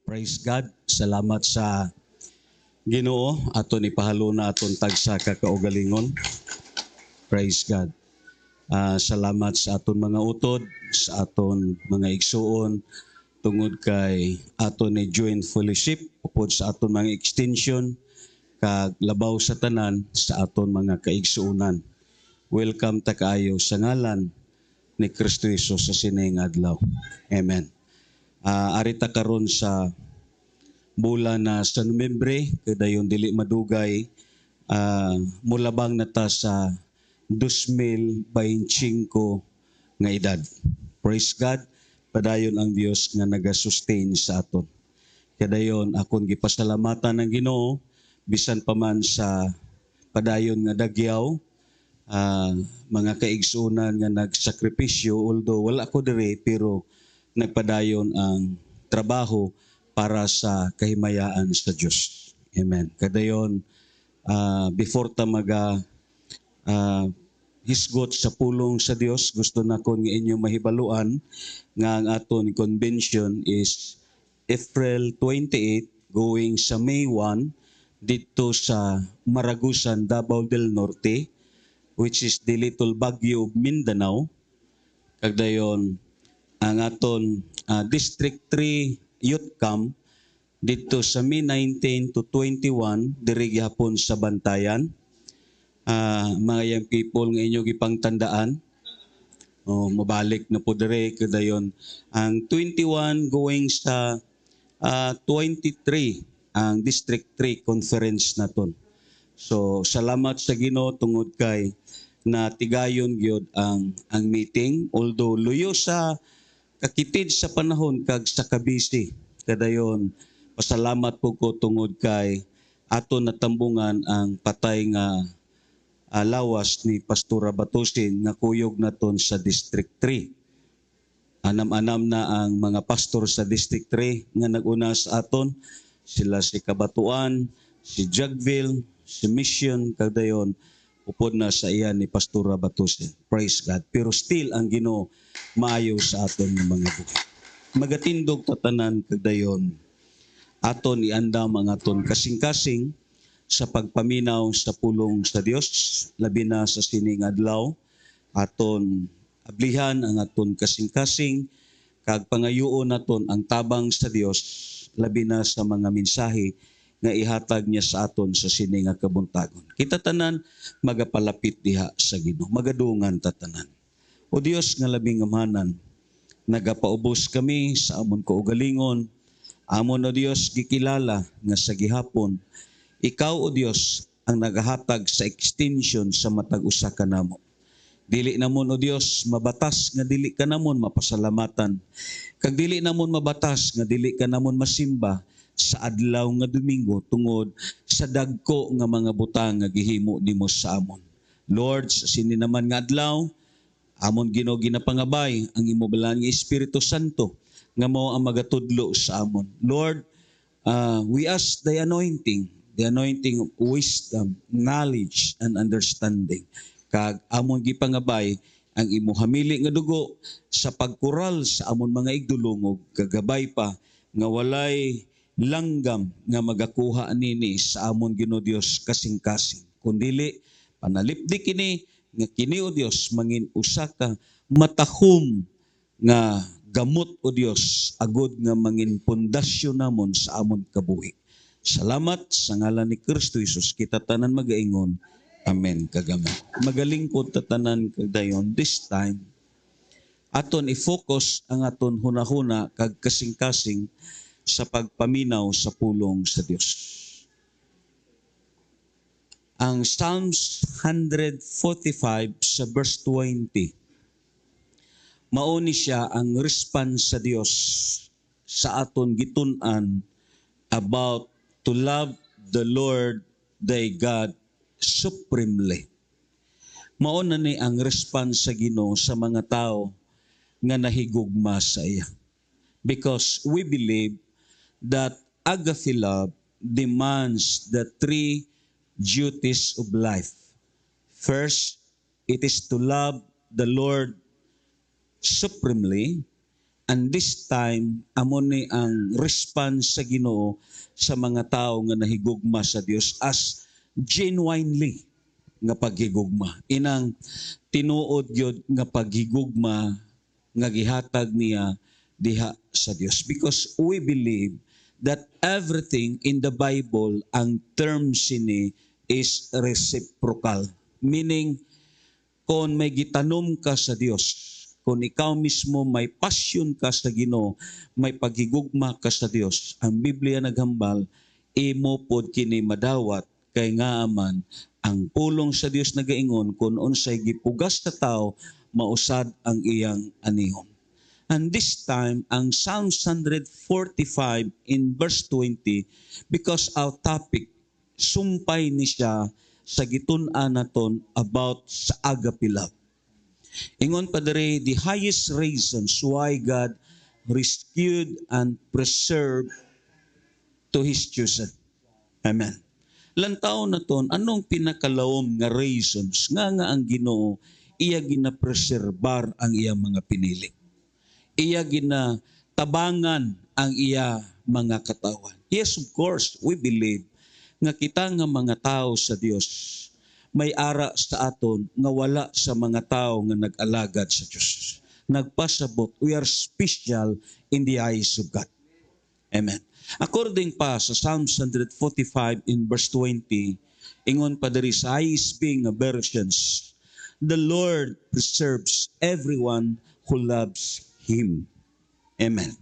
Praise God. Salamat sa Ginoo aton ipahaluna aton tagsa ka kaugalingon. Praise God. Salamat sa aton mga utod, sa aton mga igsuon tungod kay aton ni joint fellowship upod sa aton mga extension kag labaw sa tanan sa aton mga kaigsuonan. Welcome ta kaayo sa ngalan ni Kristo Hesus sa sining adlaw. Amen. Arita karon sa bulan na sa Nobyembre, kadayon dili madugay, mulabang na ta sa 2025 nga edad. Praise God, padayon ang Dios nga nagasustain sa aton. Kadayon akon gipasalamatan ng Ginoo bisan pa man sa padayon nga dagyaw, mga kaigsunan nga nagsakripisyo, although wala ko dire pero nagpadayon ang trabaho para sa kahimayaan sa Diyos. Amen. Kadayon, before ta hisgot sa pulong sa Dios, gusto na ko nga inyo mahibaluan nga ang aton convention is April 28 going sa May 1 dito sa Maragusan, Davao del Norte, which is the little Baguio of Mindanao. Kadayon, ang aton District 3 Youth Camp dito sa May 19 to 21 diri gihapon sa Bantayan. Mga young people nga inyo gipangtandaan, mabalik na po dire kadayon ang 21 going sa 23 ang District 3 conference naton. So salamat sa Ginoo tungod kay na tigayon gyud ang meeting, although luyo sa kakitid sa panahon kag sa kabisi. Kadayon pasalamat po ko tungod kay aton natambungan ang patay nga lawas ni Pastora Batusin nga kuyog naton sa District 3. Anam-anam na ang mga pastor sa District 3 nga nag-una sa aton, sila si Kabatuan, si Jagville, si Mission, kadayon upod na sa iyan ni Pastora Batusin. Praise God. Pero still ang Ginoo maayo sa aton ng mga buhay. Magatindog tatanan kadayon aton iandam ang aton kasing-kasing sa pagpaminaw sa pulong sa Dios, labi na sa sining adlaw aton ablihan ang aton kasing-kasing kag pangayuon naton ang tabang sa Dios labi na sa mga mensahe nga ihatag niya sa aton sa sining nga kabuntagon. Kita tanan magapalapit diha sa Ginoo, magadungan tatanan. O Dios nga labing amanan, nagapaubos kami sa amon kaugalingon. Amon o Dios gikilala nga sa gihapon, ikaw o Dios ang nagahatag sa extension sa matag usa ka namo. Dili namon o Dios mabatas nga dili ka namon mapasalamatan. Kag dili namon mabatas nga dili ka namon masimba sa adlaw nga Domingo tungod sa dagko nga mga butang nga gihimo nimo sa amon. Lord, sa sini naman nga adlaw, amon Ginoo ginapangabay ang imo balaan nga Espiritu Santo nga mao ang magatudlo sa amon. Lord, we ask the anointing of wisdom, knowledge, and understanding. Kag amon gipangabay ang imo hamili nga dugo sa pagkural sa amon mga igdulungog, kagabay pa nga walay langgam nga magakuha nini sa amon Ginoo Dios kasing-kasing. Kundili panalipdi kini nga kini o Dios mangin usa ka matahom nga gamot o Dios agud nga mangin pundasyon namon sa amon kabuhi. Salamat sa ngalan ni Kristo Hesus kita tanan magaingon. Amen kagaman. Magalingkod tatanan kadayon this time. Aton i-focus ang aton hunahuna kag kasing-kasing sa pagpaminaw sa pulong sa Dios. Ang Psalms 145 sa verse 20, mauni siya ang response sa Dios sa aton gitun-an about to love the Lord thy God supremely. Mao na ni ang response sa Ginoo sa mga tao nga nahigugma sa iya. Because we believe that agape love demands the three duties of life. First, it is to love the Lord supremely. And this time, amo ni ang response sa Ginoo sa mga tao nga nahigugma sa Dios as genuinely nga paghigugma. Inang tinuod gyud nga paghigugma nga gihatag niya diha sa Dios. Because we believe that everything in the Bible, ang term sini is reciprocal. Meaning, kung may gitanom ka sa Dios, kung ikaw mismo may passion ka sa Ginoo, may paghigugma ka sa Dios, ang Biblia naghambal, imo pod kini madawat kay nga aman ang pulong sa Dios nagaingon kung unsay gipugas sa tao mausad ang iyang anihon. And this time, ang Psalms 145 in verse 20, because our topic, sumpay ni siya sa gitun-an naton about sa agape love. Ingon pa diri, the highest reasons why God rescued and preserved to His chosen. Amen. Lantaw na ton, anong pinakalawom nga reasons nga ang Ginoo iya ginapreserbar ang iyang mga pinili. Iya ginatabangan ang iya mga katawan. Yes, of course, we believe nga kita nga mga tao sa Dios may ara sa aton nga wala sa mga tao nga nag-alagad sa Dios. Nagpasabot, we are special in the eyes of God. Amen. According pa sa Psalms 145 in verse 20, ingon pa diri sa ISB nga versions, the Lord preserves everyone who loves Him. Amen.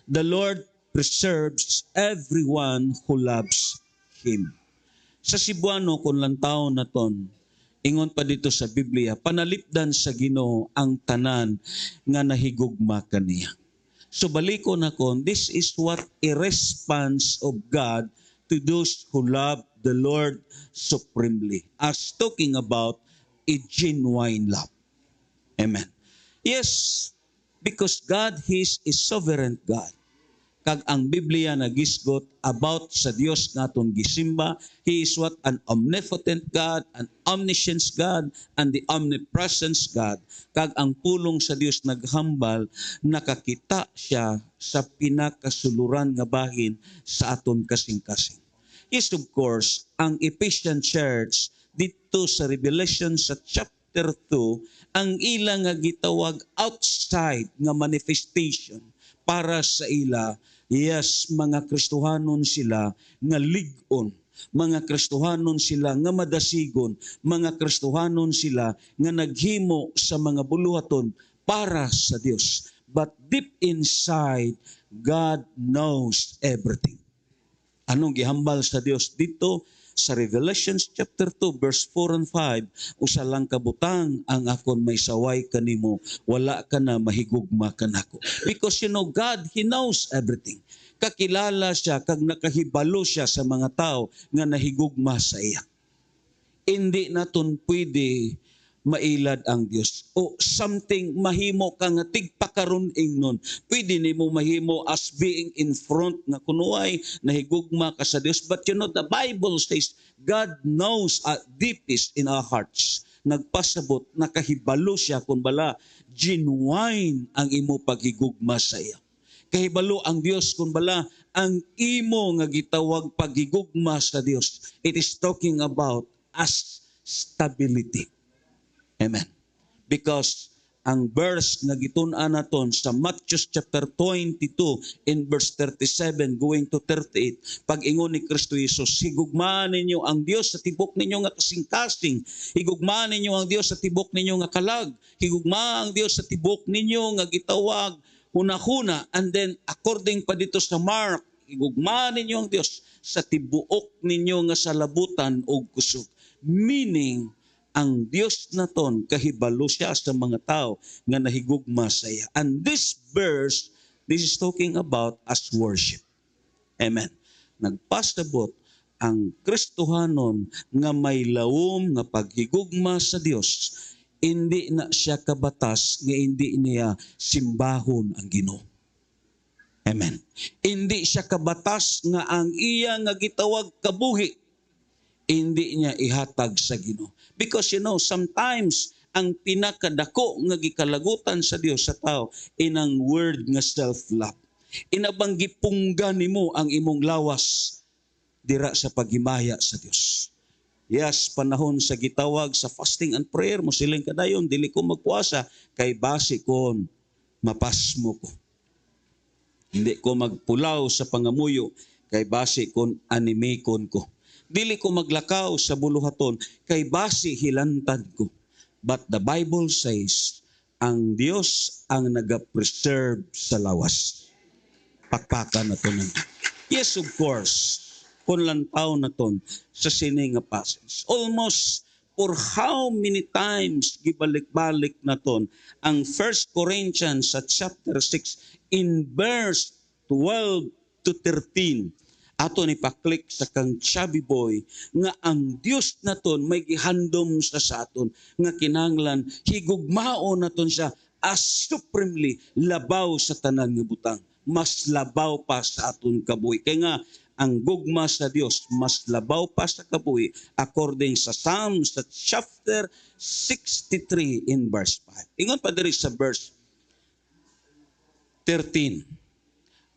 The Lord preserves everyone who loves Him. Sa Cebuano, kung lantaw na ton, ingon pa dito sa Biblia, panalipdan sa Ginoo ang tanan nga nahigugma kaniya. So baliko na kon, this is what a response of God to those who love the Lord supremely. As talking about a genuine love. Amen. Yes, because God is a sovereign God. Kag ang Biblia nagisgot about sa Dios naton gisimba, He is what? An omnipotent God, an omniscient God, and the omnipresence God. Kag ang pulong sa Dios naghambal, nakakita siya sa pinakasuluran nga bahin sa aton kasing-kasing. Yes, of course, ang Ephesian Church dito sa Revelation sa chapter 2, ang ilang nga gitawag outside nga manifestation para sa ila, yes, mga Kristohanon sila nga ligon, mga Kristohanon sila nga madasigon, mga Kristohanon sila nga naghimo sa mga buluhaton para sa Dios. But deep inside, God knows everything. Anong gihambal sa Dios dito? Sa Revelation chapter 2 verse 4 and 5, usa lang kabutang ang akon may saway kanimo, wala ka na mahigugma kanako. Because God, He knows everything. Kakilala siya, kag nakahibalo siya sa mga tao nga nahigugma sa iya. Hindi naton pwede mailad ang Dios. O something mahimo ka nga tigpakaron ingnon. Pwede nimo mahimo as being in front nga kunuay nahigugma ka sa Dios. But the Bible says God knows deepest in our hearts. Nagpasabot, nakahibalo siya kung bala genuine ang imo paghigugma sa iya. Kahibalo ang Dios kung bala ang imo nga gitawag paghigugma sa Dios. It is talking about as stability. Amen. Because ang verse nga gitun-an naton sa Matthew chapter 22 in verse 37 going to 38, pag-ingon ni Kristo Jesus, higugmaan ninyo ang Dios sa tibok ninyo nga kasing-kasing, higugmaan ninyo ang Dios sa tibok ninyo nga kalag, higugmaan ang Dios sa tibok ninyo nga gitawag hunahuna, and then according pa dito sa Mark, higugmaan ninyo ang Dios sa tibuok ninyo nga salabutan o kusog. Meaning, ang Dios naton kahibalo siya sa mga tao nga nahigugma sa iya. And this verse, this is talking about as worship. Amen. Nagpasabot ang Kristohanon nga may lawom nga paghigugma sa Dios, hindi na siya kabatas nga hindi niya simbahon ang Ginoo. Amen. Hindi siya kabatas nga ang iya nga gitawag kabuhi, hindi niya ihatag sa Ginoo. Because sometimes ang pinakadako nga gikalagutan sa Dios sa tao inang word nga self-love. Inabang gipunggan nimo ang imong lawas dira sa paghimaya sa Dios. Yes, panahon sa gitawag sa fasting and prayer mo siling kadayon dili ko magpuasa kay base kon mapasmo ko. Hindi ko magpulaw sa pangamuyo kay base kon animikon ko. Dili ko maglakaw sa buluhaton kay base hilantan ko. But the Bible says, ang Dios ang nagapreserve sa lawas. Pakpakan na to nun. Yes, of course. Kung lantaw na ton sa sini nga passage. Almost for how many times gibalik-balik na ton ang 1 Corinthians sa chapter 6 in verse 12 to 13. Ato ni paklik sa kang chubby boy nga ang Dios naton may gihandom sa aton nga kinahanglan higugmao naton siya as supremely labaw sa tanan nga butang, mas labaw pa sa aton kabuhi. Kaya nga ang gugma sa Dios mas labaw pa sa kabuhi according sa Psalms sa chapter 63 in verse 5. Ingon pa diri sa verse 13.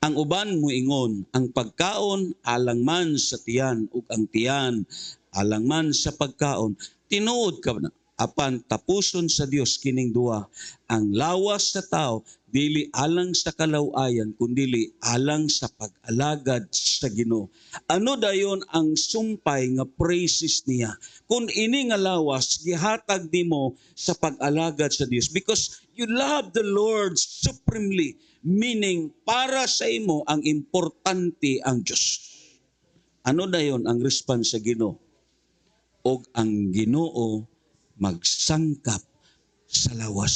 Ang uban mo ingon, ang pagkaon alang man sa tiyan ug ang tiyan alang man sa pagkaon. Tinuod ka na, apan tapuson sa Dios kining duha. Ang lawas sa tao dili alang sa kalaw-ayan kundi alang sa pag-alagad sa Ginoo. Ano dayon ang sumpay nga praises niya? Kung ini nga lawas gihatag nimo sa pag-alagad sa Dios because you love the Lord supremely. Meaning, para sa imo, ang importante ang Diyos. Ano dayon ang response sa Ginoo? Og ang Ginoo magsangkap sa lawas.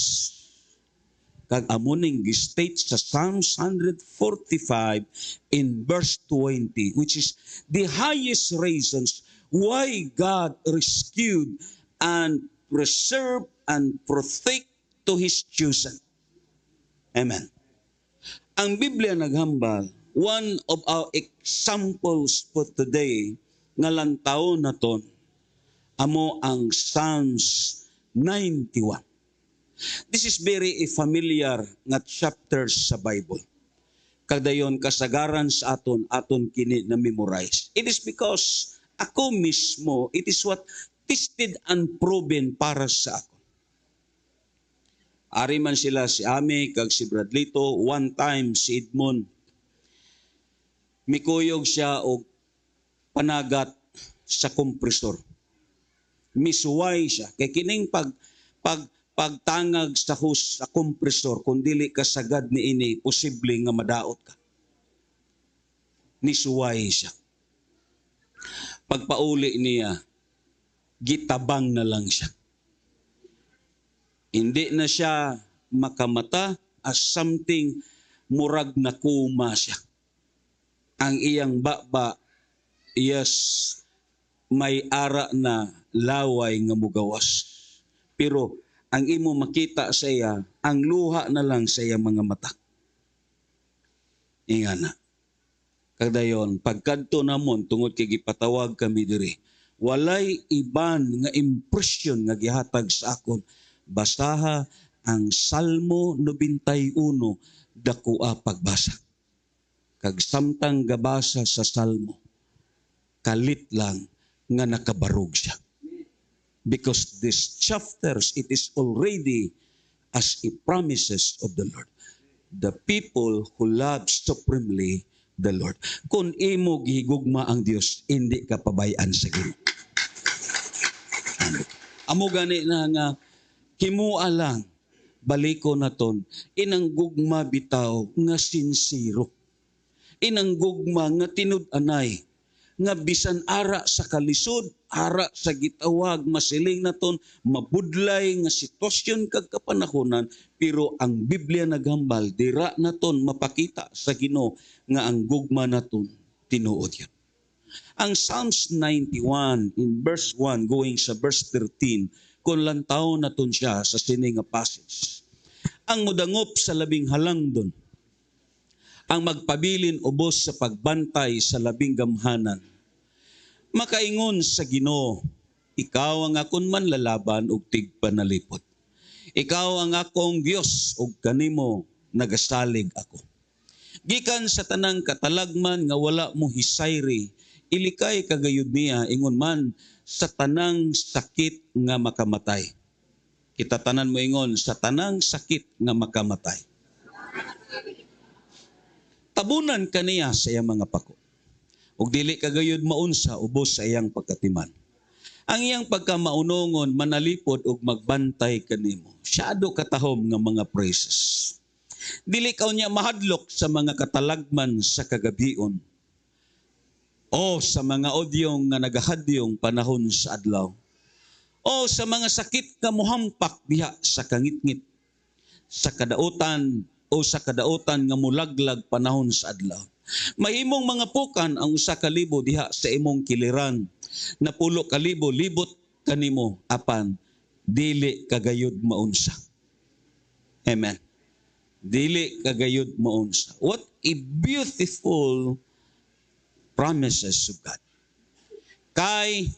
Kag amuning gi-state sa Psalms 145 in verse 20, which is the highest reasons why God rescued and preserved and protect to His chosen. Amen. Ang Biblia naghambal, one of our examples for today, nga lantaw na ton, amo ang Psalms 91. This is very familiar nga chapters sa Bible. Kadayon kasagaran sa aton kini na memorize. It is because ako mismo, it is what tested and proven para sa ako. Ari man sila si Ame kag si Bradlito, one time si Edmond mikuyog siya og panagat sa kompresor. Misuway siya kay kining pagtangag sa hose sa kompresor kung dili ka sagad niini posible nga madaot ka. Nisuway siya. Pagpauli niya gitabang na lang siya. Hindi na siya makamata as something murag na kuma siya. Ang iyang baba, yes, may ara na laway nga mugawas. Pero ang imo makita sa iya, ang luha na lang sa iya mga mata. Inga na. Kadayon, pagkadto namon, tungod kay gipatawag kami diri, walay iban nga impression nga gihatag sa akon. Basaha ang Salmo 91 dakua pagbasa. Kag samtang gabasa sa Salmo, kalit lang nga nakabarog siya. Because these chapters, it is already as a promises of the Lord. The people who love supremely the Lord. Kung imo gihigugma ang Dios, hindi ka pabayaan sa Ginoo. Amo gani na nga himua lang, baliko na ton, inang gugma bitaw nga sinsiro. Inang gugma nga tinud-anay, nga bisan ara sa kalisod, ara sa gitawag, masiling na ton, mabudlay nga sitwasyon kag kapanahonan, pero ang Biblia naghambal, dira na ton mapakita sa Ginoo nga ang gugma na ton, tinuod yan. Ang Psalms 91 in verse 1 going sa verse 13, kung lantaw na ton siya sa sining nga passage. Ang mudangop sa labing halangdon, ang magpabilin ubos sa pagbantay sa labing gamhanan. Makaingon sa Ginoo, ikaw ang akon manlalaban ug tigpanalipot. Ikaw ang akong Dios ug kanimo nagasalig ako. Gikan sa tanang katalagman nga wala mo hisayri, ilikay kagayud niya ingon man sa tanang sakit nga makamatay. Kita tanan mo ingon sa tanang sakit nga makamatay. Tabunan kaniya sa iyang mga pako. Ug dili kagayud maunsa ubos sa iyang pagkatiman. Ang iyang pagkamaunongon manalipod ug magbantay kanimo. Syado katahom nga mga praises. Dili kaw niya mahadlok sa mga katalagman sa kagabion o sa mga odyong nga nagahadyong panahon sa adlaw o sa mga sakit nga mohampak diha sa kangitngit sa kadautan o sa kadautan nga mulaglag panahon sa adlaw. Mahimong mga pukan ang 1,000 diha sa imong kiliran na 10,000 libot kanimo apan dili kagayud maunsa. Amen. Dili kagayud maunsa. What a beautiful promises of God. Kay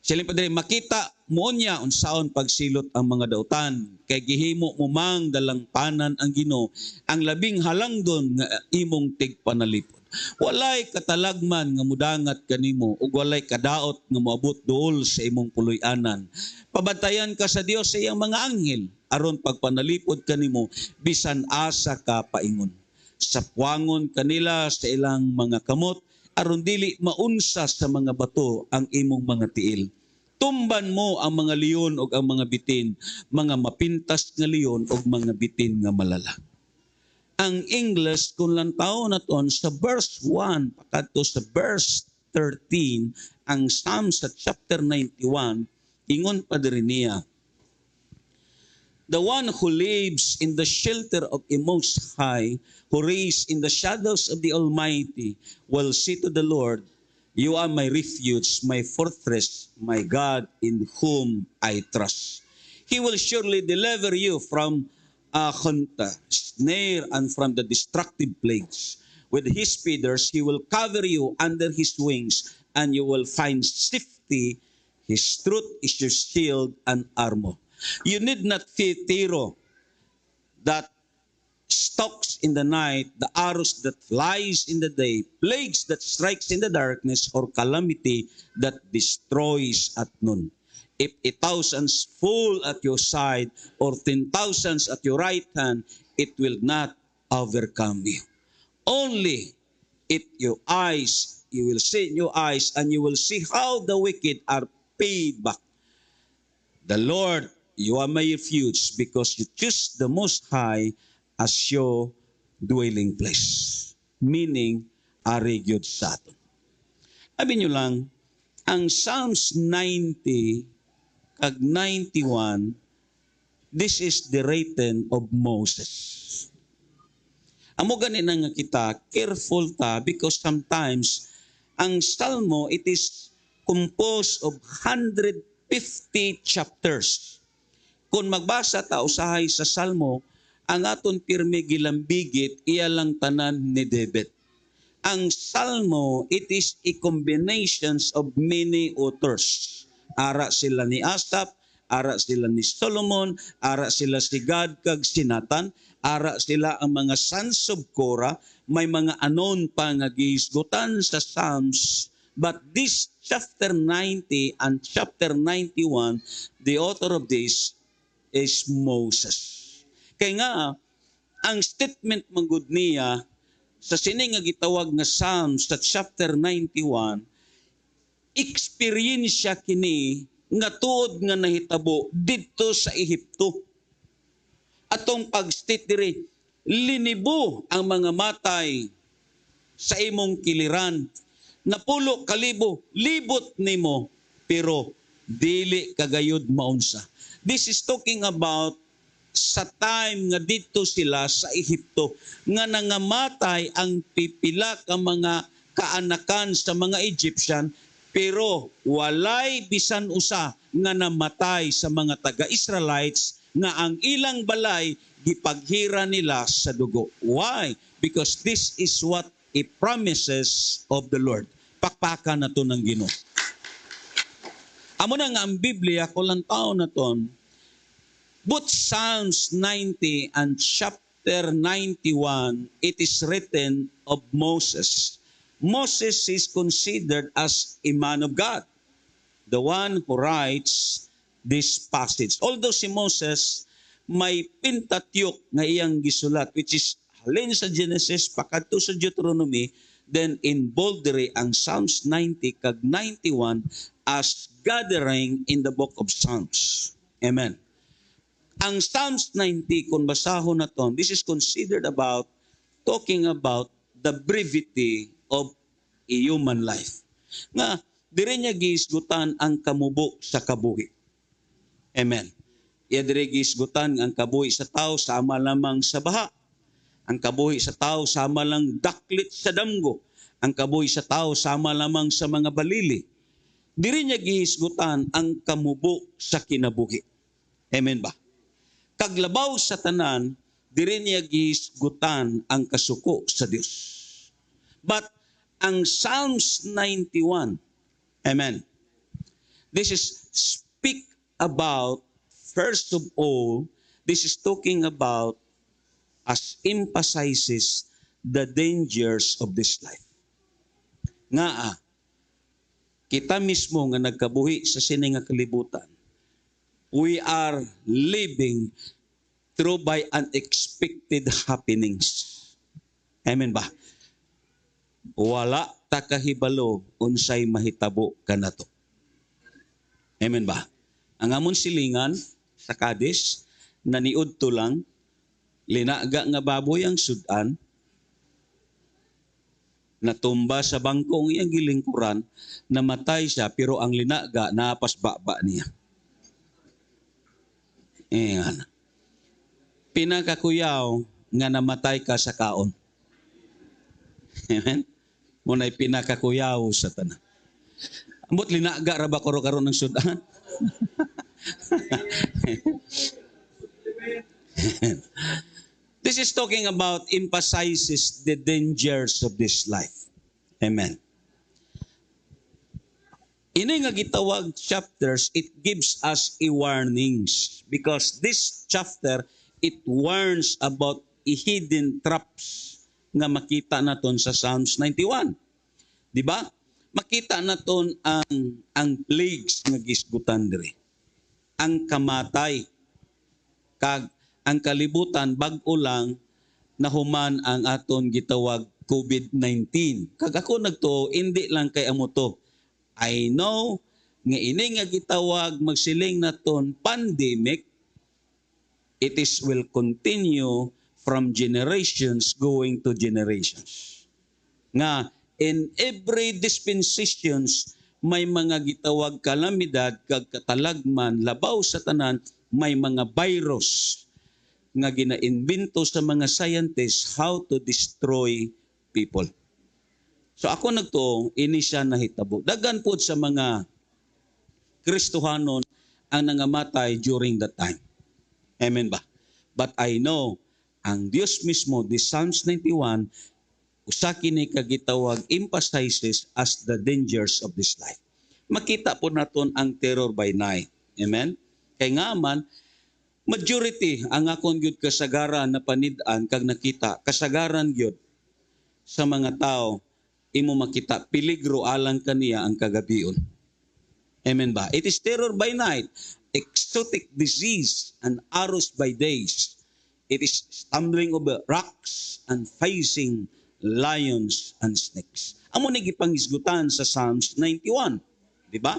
sila pa diri makita mo niya unsaon pagsilot ang mga dautan kay gihimo mo mang dalangpanan ang Ginoo ang labing halangdon nga imong tigpanalipod. Walay katalagman nga mudangat kanimo ug walay kadaot nga moabot duol sa imong puloy-anan. Pabantayan ka sa Dios sa iyang mga anghel aron pagpanalipod kanimo bisan asa ka paingon. Sapwangon kanila sa ilang mga kamot aron dili maunsa sa mga bato ang imong mga tiil. Tumban mo ang mga leon ug ang mga bitin, mga mapintas nga leon ug mga bitin nga malala. Ang English kung lantaw naton sa verse 1 pakadto sa verse 13 ang Psalm sa chapter 91 ingon pa diri niya, the one who lives in the shelter of the Most High, who reigns in the shadows of the Almighty, will say to the Lord, you are my refuge, my fortress, my God in whom I trust. He will surely deliver you from a snare and from the destructive plagues. With his feathers, he will cover you under his wings, and you will find safety. His truth is your shield and armor. You need not fear terror that stalks in the night, the arrows that flies in the day, plagues that strikes in the darkness, or calamity that destroys at noon. If 1,000 fall at your side or 10,000 at your right hand, it will not overcome you. Only if your eyes, you will see in your eyes, and you will see how the wicked are paid back. The Lord, you are my refuge because you choose the Most High as your dwelling place. Meaning, ari gyud sa aton. Sabi nyo lang, ang Psalms 90 kag 91, this is the written of Moses. Amo gani na nga kita, careful ta because sometimes ang Salmo, it is composed of 150 chapters. Kung magbasa ta usahay sa Salmo, ang aton pirmi gilambigit, iya lang tanan ni David. Ang Salmo, it is a combination of many authors. Ara sila ni Asaph, ara sila ni Solomon, ara sila si Gad kag si Nathan, ara sila ang mga sons of Korah, may mga anon pa nga gihisgutan sa Psalms. But this chapter 90 and chapter 91, the author of this is Moses. Kaya nga, ang statement manggod niya sa sini nga gitawag nga Psalms sa chapter 91, experience kini nga tuod nga nahitabo dito sa Ehipto. Atong pag-state diri, linibo ang mga matay sa imong kiliran. Napulo kalibo, libot nimo, pero dili kagayod maunsa. This is talking about sa time nga dito sila sa Ehipto, nga nangamatay ang pipila ka mga kaanakan sa mga Egyptian, pero walay bisan usa nga namatay sa mga taga-Israelites nga ang ilang balay gipaghira nila sa dugo. Why? Because this is what a promises of the Lord. Pakpakan na to ng Ginoo. Amo na nga ang Biblia, kulang taon na ton, Both Psalms 90 and chapter 91, it is written of Moses. Moses is considered as a man of God, the one who writes this passage. Although si Moses may Pentateuch nga iyang gisulat, which is halin sa Genesis pakadto sa Deuteronomy, then in boldary ang Psalms 90 kag 91 as gathering in the book of Psalms. Amen. Ang Psalms 90, kung basahon na to, this is considered about talking about the brevity of a human life. Nga, dire niya giisgutan ang kamubo sa kabuhi. Amen. Iya dire giisgutan ang kabuhi sa tao sama lamang sa baha. Ang kabuhi sa tao sama lang daklit sa damgo. Ang kabuhi sa tao sama lamang sa mga balili. Dire niya giisgutan ang kamubo sa kinabuhi. Amen ba? Kaglabaw sa tanan, dire niya giisgutan ang kasuko sa Dios. But ang Psalms 91, amen, this is speak about, first of all, this is talking about as emphasizes the dangers of this life. Nga kita mismo nga nagkabuhi sa sini nga kalibutan, we are living through by unexpected happenings. Amen ba? Wala ta kahibalo unsay mahitabo kanato. Amen ba? Ang amon silingan sa Cadiz, naniudto lang, linaga nga baboy ang sudan, natumba sa bangkong iyang gilingkuran, namatay siya, pero ang linaga naapas baba niya. Pinakakuyaw nga namatay ka sa kaon. Amen? Muna'y pinakakuyaw sa tanan. Ambot linaga ra ba karo-karo ng sudan? This is talking about emphasizes the dangers of this life. Amen. Ini nga gitawag chapters, it gives us a warnings because this chapter, it warns about hidden traps nga makita naton sa Psalms 91. Di ba? Makita naton ang plagues nga gisgutan diri. Ang kamatay kag ang kalibutan bag-o lang nahuman ang aton gitawag COVID-19. Kag ako nagtuo, hindi lang kay amo to. I know nga ini nga gitawag magsiling naton pandemic, it is will continue from generations going to generations. Nga in every dispensations may mga gitawag kalamidad kag katalagman labaw sa tanan, may mga virus nga ginaimbento sa mga scientists how to destroy people. So ako nagtuong, ini siya nahitabo. Dagan po sa mga Kristohanon ang nangamatay during that time. Amen ba? But I know, ang Diyos mismo, the Psalms 91, usa kini kagitawag emphasizes as the dangers of this life. Makita po naton ang terror by night. Amen? Kay nga man, majority ang akong gyud kasagaran na panid-an kag nakita, kasagaran gyud sa mga tao, imo makita peligro alang kaniya ang kagabion. Amen ba? It is terror by night, exotic disease and arrows by days. It is stumbling over rocks and facing lions and snakes. Amo ni gipangisgutan sa Psalms 91, di ba?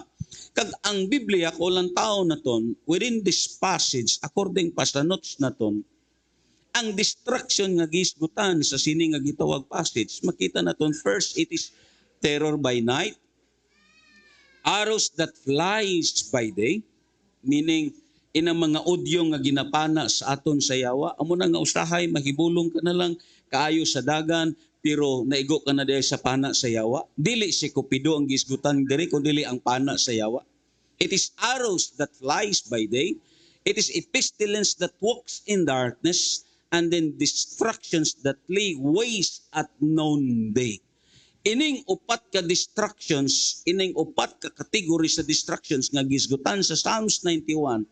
Kag ang Biblia ko lang tao naton within this passage according pa sa notes naton, ang distraction nga gisgutan sa sini nga gitawag passage, makita naton first, it is terror by night, arrows that flies by day, meaning inang mga audio nga ginapana sa aton sa yawa, amo na nga usahay, mahibulong ka na lang, kaayo sa dagan, pero naigo ka na dahil sa pana sa yawa. Dili si Cupido ang gisgutan diri, kung dili ang pana sa yawa. It is arrows that flies by day, it is a pestilence that walks in darkness, and then distractions that lay waste at noonday. Ining upat ka distractions, ining upat ka category sa distractions nga gisgutan sa Psalms 91,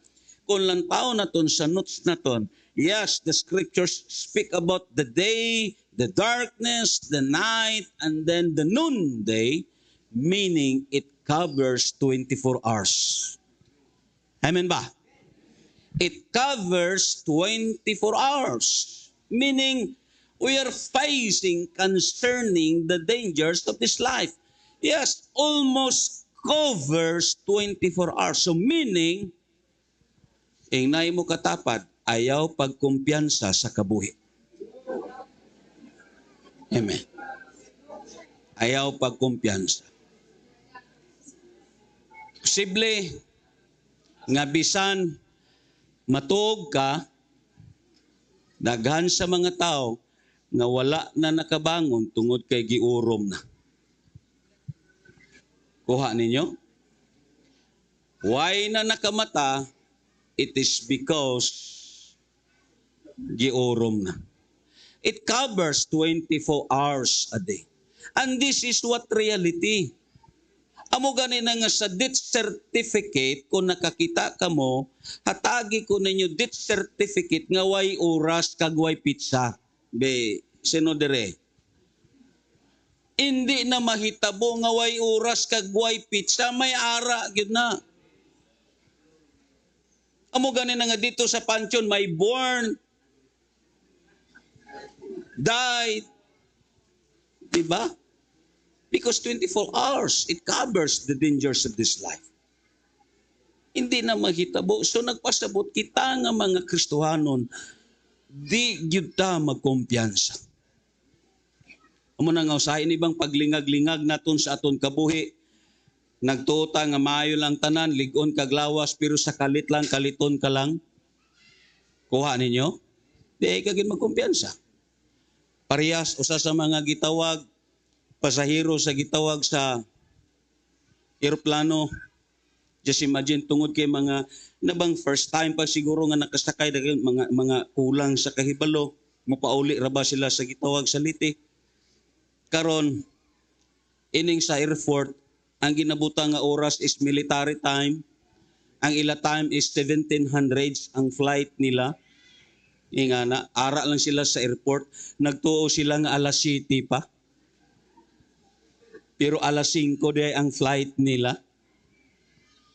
kung lang tao naton sa notes naton, yes, the scriptures speak about the day, the darkness, the night, and then the noonday, meaning it covers 24 hours. Amen ba? It covers 24 hours, meaning we are facing concerning the dangers of this life. Yes, almost covers 24 hours. So meaning, inay mo katapad, ayaw pagkumpiyansa sa kabuhi. Amen. Ayaw pagkumpiyansa. Posible nga bisan matuog ka, daghan sa mga tao nga wala na nakabangon tungod kay giurom na. Kuha ninyo? Why na nakamata? It is because giurom na. It covers 24 hours a day. And this is what reality. Amo gani na nga sa death certificate, kung nakakita ka mo, hatagi ko ninyo death certificate nga way oras kag way pizza. Be, sino dire? Hindi na mahitabo nga way oras kag way pizza, may ara gyud na. Amo gani na nga dito sa pansyon, may born, died, diba? Because 24 hours, it covers the dangers of this life. Hindi na mahitabo. So nagpasabot kita nga mga Kristohanon, di gyud ta magkumpiyansa. Amo na nga usahay ibang paglingag-lingag naton sa aton kabuhi. Nagtuota nga maayo lang tanan, ligon kag lawas, pero sa kalit lang, kaliton ka lang. Kuha ninyo? Di ka gyud magkumpiyansa. Parehas usa sa mga gitawag, pasahero sa gitawag sa eroplano. Just imagine tungod kay mga nabang first time pa siguro nga nakasakay daghang mga kulang sa kahibalo, mapauli ra ba sila sa gitawag sa liti. Karon ining sa airport, ang ginabutang nga oras is military time. Ang ila time is 1700s ang flight nila. Nga na, ara lang sila sa airport. Nagtuo sila nga alas 7 pa. Pero alas 5 di ang flight nila.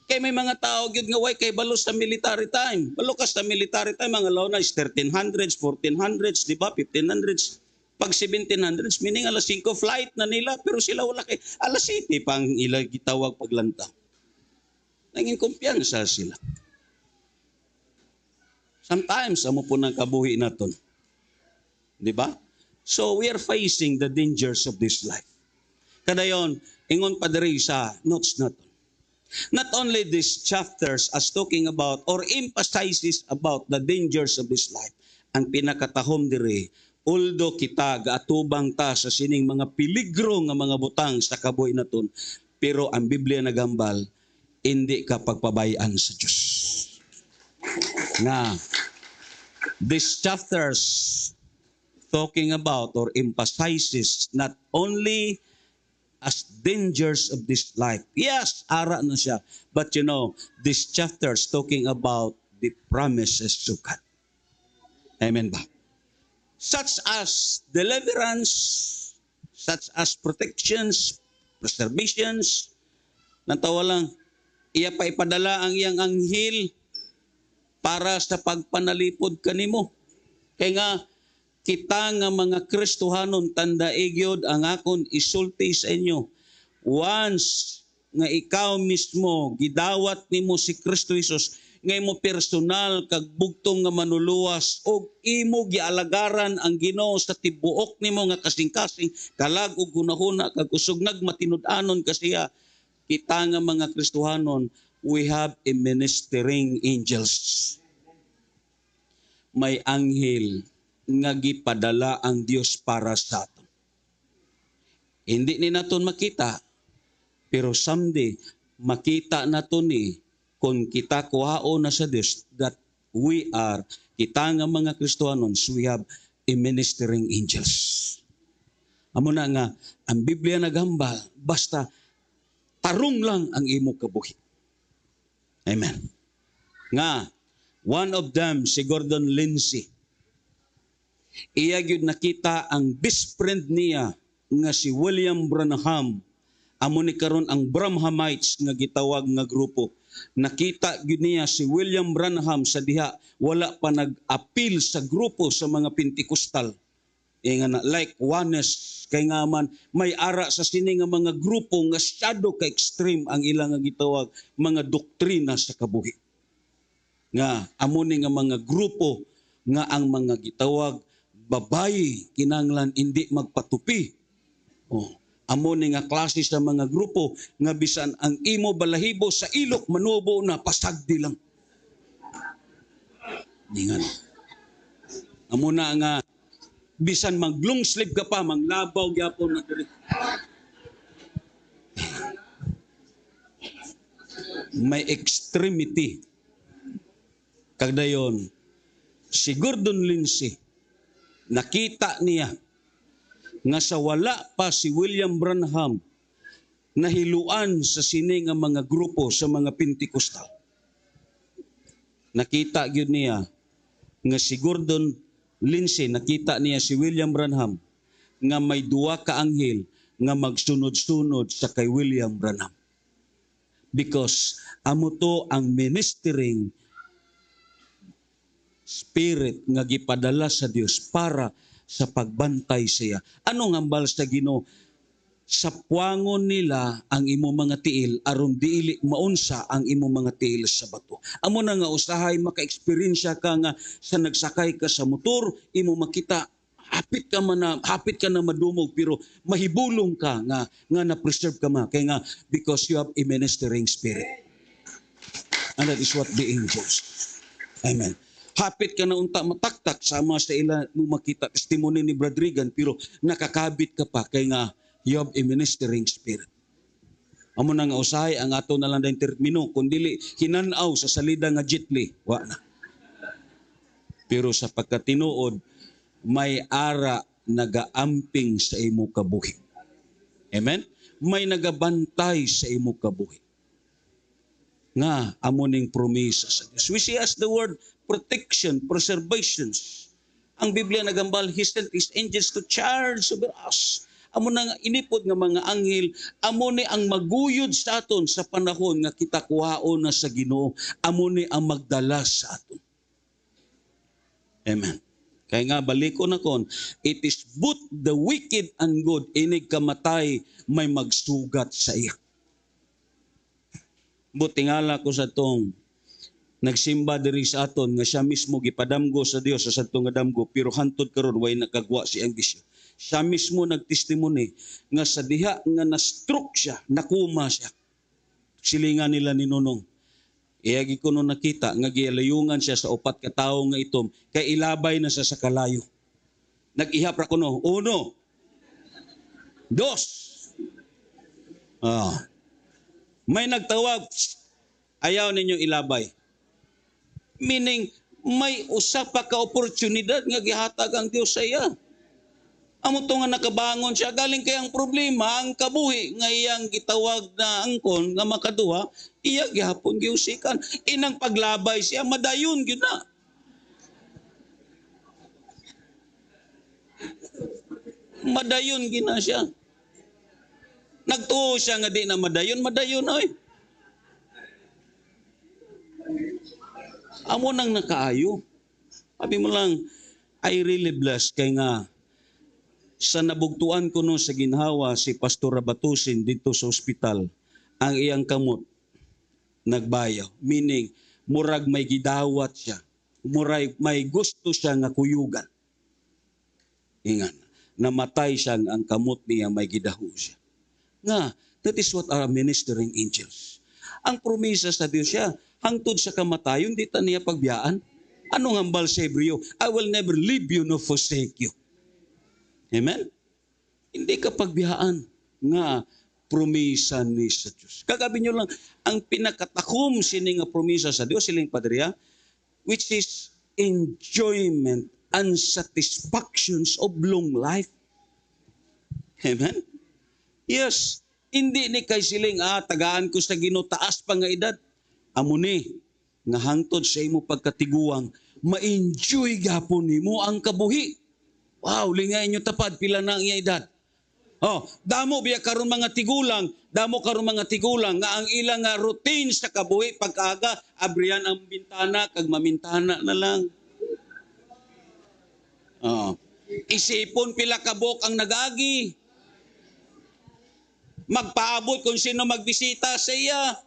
Kaya may mga tao gyud nga way kay balo sa military time. Balo ka sa military time, mga law na is 1300s, 1400s, di ba? 1500s. Pag 1700s, meaning alas 5 flight na nila, pero sila wala kay alas 7 pang ila gitawag paglanta. Naging kumpiyansa sila. Sometimes, amo po ng kabuhi naton. Di ba? So, we are facing the dangers of this life. Kadayon, ingon pa diri sa notes naton. Not only these chapters as talking about or emphasizes about the dangers of this life, ang pinakatahom diri, although kita gaatubang ta sa sining mga piligro nga mga butang sa kabuhi naton, pero ang Biblia nagambal, hindi ka pagpabayaan sa Diyos. Nga, these chapters talking about or emphasizes not only as dangers of this life. Yes, ara na siya. But you know, these chapters talking about the promises of God. Amen ba? Such as deliverance, such as protections, preservations, natawa lang, iya pa ipadala ang iyang anghel para sa pagpanalipod kanimo. Kaya nga, kita nga mga Kristohanon, tanda igyod ang akon isulti sa inyo. Once nga ikaw mismo, gidawat nimo si Kristo Jesus, nga imo personal kag bugtong nga manuluwas og imo gialagaran ang Ginoo sa tibuok nimo nga kasing-kasing kalag ug hunahuna kag usog nagmatinud-anon kasiya. Kita nga mga Kristohanon, we have a ministering angels. May anghel nga gipadala ang Dios para sa aton. Hindi ni naton makita, pero someday makita naton ni kung kita kuhao na sa Dios that we are, kita nga mga Kristohanons, we have a ministering angels. Amo na nga, ang Biblia naghambal, basta tarong lang ang imo kabuhi. Amen. Nga, One of them, si Gordon Lindsay. Iya gyud nakita ang best friend niya nga si William Branham. Amo ni karon ang Branhamites nga gitawag nga grupo. Nakita gyud niya si William Branham sa diha wala pa nag-appeal sa grupo sa mga Pentecostal. Nga na like oneness kay nga man may ara sa sini nga mga grupo nga shadow ka extreme ang ilang nga gitawag mga doktrina sa kabuhi. Nga amo ni nga mga grupo nga ang mga gitawag babayi kinanglan hindi magpatupi. Amo ni nga klase sa mga grupo nga bisan ang imo balahibo sa ilok manubo na pasagdi lang. Dingan. Amo na nga bisan mag-long sleeve ka pa manglabaw gyapon na diri. May extremity. Kagdayon si Gordon Lindsay nakita niya nga sa wala pa si William Branham nahiluan sa sini nga mga grupo sa mga Pentecostal. Nakita gyud niya nga si Gordon Lindsay, nakita niya si William Branham nga may duwa ka anghel nga magsunod-sunod sa kay William Branham. Because amo to ang ministering spirit nga gipadala sa Dios para sa pagbantay siya. Anong hambal sa Ginoo? Sa puwangon nila ang imo mga tiil aron diili maunsa ang imo mga tiil sa bato. Amo na nga usahay maka-eksperyensya ka nga sa nagsakay ka sa motor, imo makita hapit ka na madumog pero mahibulong ka nga na-preserve ka kay nga because you have a ministering spirit. And that is what the angels. Amen. Hapit ka na unta mataktak sama sa ila mo makita testimony ni Brad Regan pero nakakabit ka pa kay nga you have a ministering spirit. Amo na nga usahay ang ato na lang 30 minuto kundili hinanaw sa salida nga jitli wa na. Pero sa pagkatinuod may ara nagaamping sa imo kabuhi. Amen? May nagabantay sa imo kabuhi. Nga amo ning promesa sa Dios. We see as the word protection, preservations. Ang Biblia nagambal, He sent His angels to charge over us. Amo na nga inipod nga mga anghel, amo ni ang maguyod sa aton sa panahon nga kita kuhaon na sa Ginoo, amo ni ang magdala sa aton. Amen. Kaya nga baliko na kon, it is both the wicked and good, inig kamatay may magsugat sa iya. Butingala ko sa tong nagsimba diri sa aton nga siya mismo gipadamgo sa Dios sa sadtong nga damgo pero hantud karon way nakagwa si ang bisyo. Siya mismo nagtestimony nga sa diha nga na-stroke siya, nakuma siya. Silingan nila ni Nonong. Iyagi ko nung nakita nga gialayungan siya sa upat ka tawo nga itom kay ilabay na sa kalayo. Nag-ihap ra kuno, 1, 2. May nagtawag, ayaw ninyo ilabay. Meaning, may usa pa ka oportunidad nga gihatag ang Dios sa iya. Amo to nga nakabangon siya, galing kay ang problema, ang kabuhi nga iyang gitawag na angkon nga makaduha, iya gihapon giusikan. Inang paglabay siya, madayon gyud na. Madayon gina siya. Nagtuo siya nga di na madayon oy. Amo nang nakaayo. Sabi mo lang, I really blessed kay nga sa nabugtuan ko no sa ginhawa si Pastor Rabatusin dito sa ospital, ang iyang kamot nagbayaw. Meaning, murag may gidawat siya. Murag may gusto siya nga kuyugan. Ingan, namatay siya ang kamot niya may gidaho siya. Nga, that is what are ministering angels. Ang promesa sa Diyos siya, hangtod sa kamatayon, di ta niya pagbiyaan. Anong hambal sa Hebreo? I will never leave you nor forsake you. Amen? Hindi ka pagbiyaan nga promesa ni sa Diyos. Kagabi nyo lang, ang pinakatakom sini nga promesa sa Diyos, siling padriya, which is enjoyment and satisfactions of long life. Amen? Yes, hindi ni kay siling, tagaan ko sa Ginoo taas pa nga edad. Amo ni, nga hangtod sa imo pagkatiguang, ma-enjoy gapon nimo ang kabuhi. Wow, lingay inyo tapad, pila na ang iya edad. Oh, damo biya karon mga tigulang, nga ang ilang nga routine sa kabuhi pagkaaga, abriyan ang bintana kag mamintana na lang. Oh. Isipon pila ka buok ang nagagi. Magpaabot kung sino magbisita sa iya.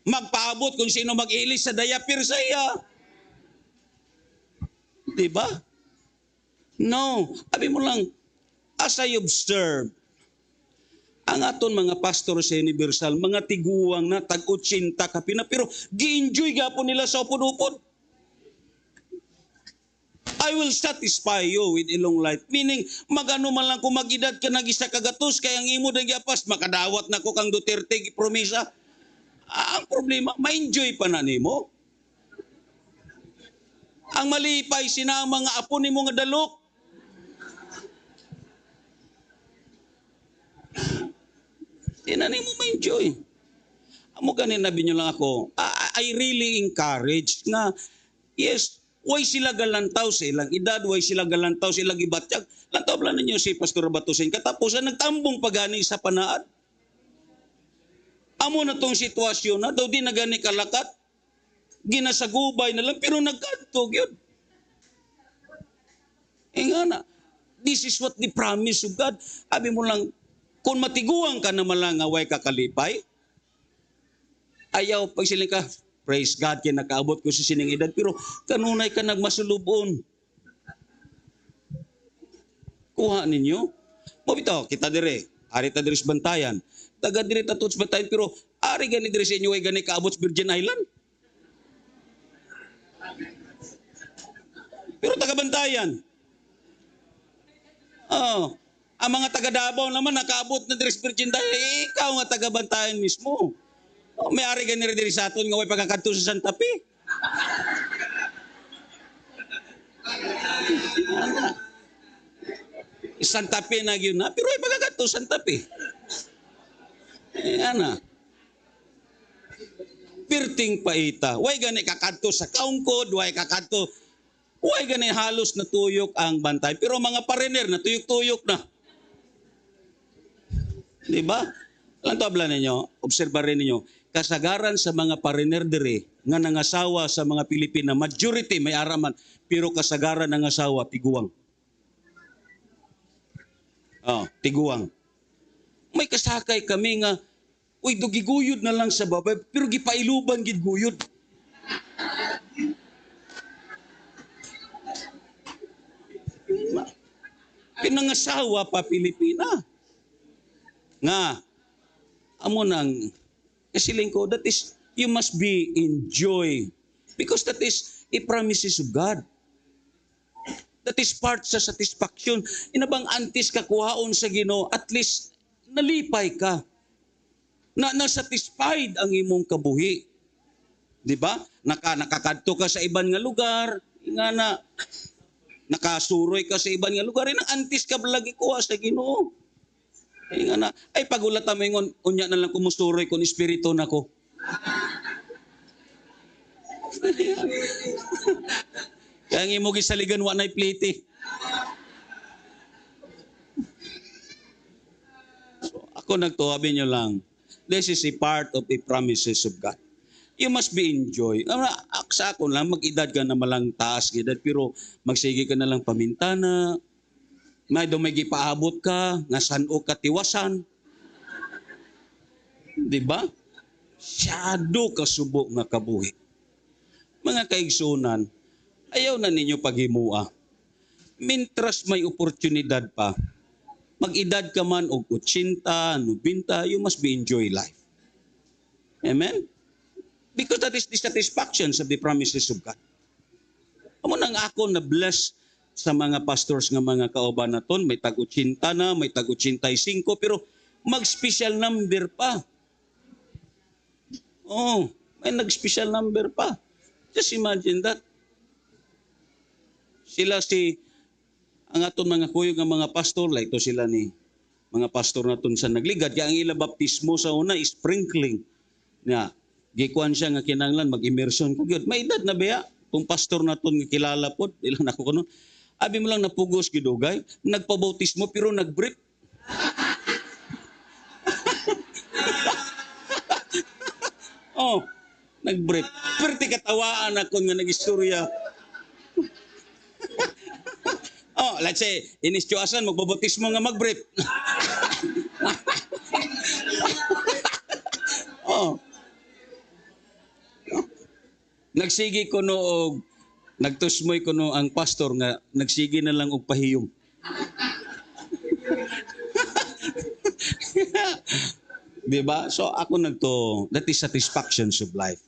Magpaabot kung sino mag-ilis sa diaper sa iya. Diba? No. Abi mo lang, as I observe, ang aton mga pastor sa Universal, mga tiguang na tag-80 kapina, pero gi-enjoy gapon nila sa upod-upod. I will satisfy you with a long life. Meaning, magano man lang kung mag-edad ka nag-isa kagatos, kaya ang imo nagyapas, makadawat na ko kang Duterte promisa. Ang problema, ma-enjoy pa na nimo. Ang malipay, sina ang mga apo nimo nga dalok. Di na nimo ma-enjoy. Amo ganin nabi nyo lang ako, I really encourage nga, yes, way sila galantaw sa ilang edad, way sila galantaw sa ilang ibatyag. Lantaw lang ninyo si Pastor Batusin. Katapusan, nagtambong pagani sa panaad. Amo na tong sitwasyon na, daw di na gani kalakat, ginasagubay na lang, pero nagkantog yun. Nga na, this is what the promise of God. Abi mo lang, kung matiguang ka na malang away kakalipay, ayaw pag siling ka, praise God, kaya nakaabot ko sa sining edad, pero kanunay ka nagmasulubon. Kuha ninyo. Mabito, kita dire, ari ta dire sa Bantayan. Taga dire ta sa Bantayan, pero ari gani dire sa inyo ay gani kaabot sa Virgin Island. Pero taga Bantayan. Oh, ang mga taga Davao naman nakaabot na dire sa Virgin Island. Ikaw nga taga Bantayan mismo. Oh, may ari gani dire sa aton nga way pagkakadto sa Santa Fe. Santa Fe na yun na, pero ay pagkakadto Santa Fe. Ana. Pirting paita. Way gani kakadto sa Kaungkod, way kakadto. Way gani halos natuyok ang Bantay. Pero mga pariner natuyok-tuyok na. Di ba? Lang tabla ninyo, obserbarin ninyo, kasagaran sa mga pariner dire nga nangasawa sa mga Pilipina, majority may araman, pero kasagaran ng asawa, tiguang. Oh, tiguang. May kasakay kami nga, uy, giguyod na lang sa babay, pero gipailuban gid guyod. Pinangasawa pa Pilipina. Nga, amo nang kasiling ko, that is, you must be enjoy. Because that is a promises of God. That is part sa satisfaction. Inabang antis ka kuhaon sa Ginoo, at least nalipay ka. Na-satisfied ang imong kabuhi. Di ba? Nakakadto ka sa iban nga lugar, nga na nakasuroy ka sa iban nga lugar, ang antis ka lagi kuha sa Ginoo. Nga na, ay pagulat mo yung unya na lang kumusuroy kung espiritu na ko. Kaya ang imo gisaligan wa nay pliti. So, ako nagtuhabi nyo lang. This is a part of the promises of God. You must be enjoy. Sa ako lang, mag-edad ka na malang taas edad, pero magsige ka na lang pamintana. May gipaabot ka, nga saan-o katiwasan. Diba? Siyado kasubo nga kabuhi. Mga kaigsunan, ayaw na ninyo paghimua. Mintras may oportunidad pa, mag-edad ka man og 80, 90, you must be enjoy life. Amen? Because that is the satisfactions of the promises of God. Amo nang ako na bless sa mga pastors nga mga kauban naton, may tag-80 na, may tag-85, pero mag-special number pa. Oh, may nag-special number pa. Just imagine that. Sila ang aton mga kuyog nga mga pastor, like to sila ni mga pastor naton sa nagligad, kaya ang ila baptismo sa una is sprinkling. Na Gikuan siya nga kinanglan mag-immersion ka gyud. May edad na biya. Kung pastor naton nga kilala pod, ilang nako kuno. Abi mo lang napugos gidugay, nagpabautismo pero nag-brief. Oh, nag-brief. Pero ti katawaan ako nga nag-istorya. Oh, let's say, inisyoasan, magbabautismo nga mag-brief. Oh. Nagsigi ko no og nagtusmoy ko no ang pastor nga nagsigi na lang og pahiyom. Di ba? So ako that is satisfactions of life.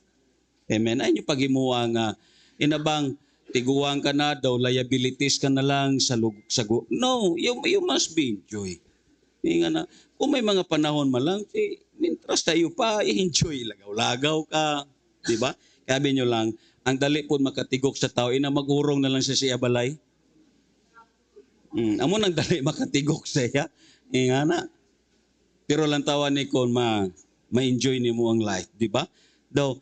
Amen. Ay nyo paghimuwa nga inabang tiguang ka na daw, liabilities ka na lang sa no, you must be enjoy. Nga na, kung may mga panahon man lang, mintras tayo pa, enjoy, lagaw-lagaw ka. Di ba? Sabi nyo lang, ang dali po makatigok sa tao, ina mag-urong na lang siya balay. Amo nang dali makatigok siya. Nga na. Pero lang tawa ni kon ma-enjoy ni mo ang life. Di ba? Daw,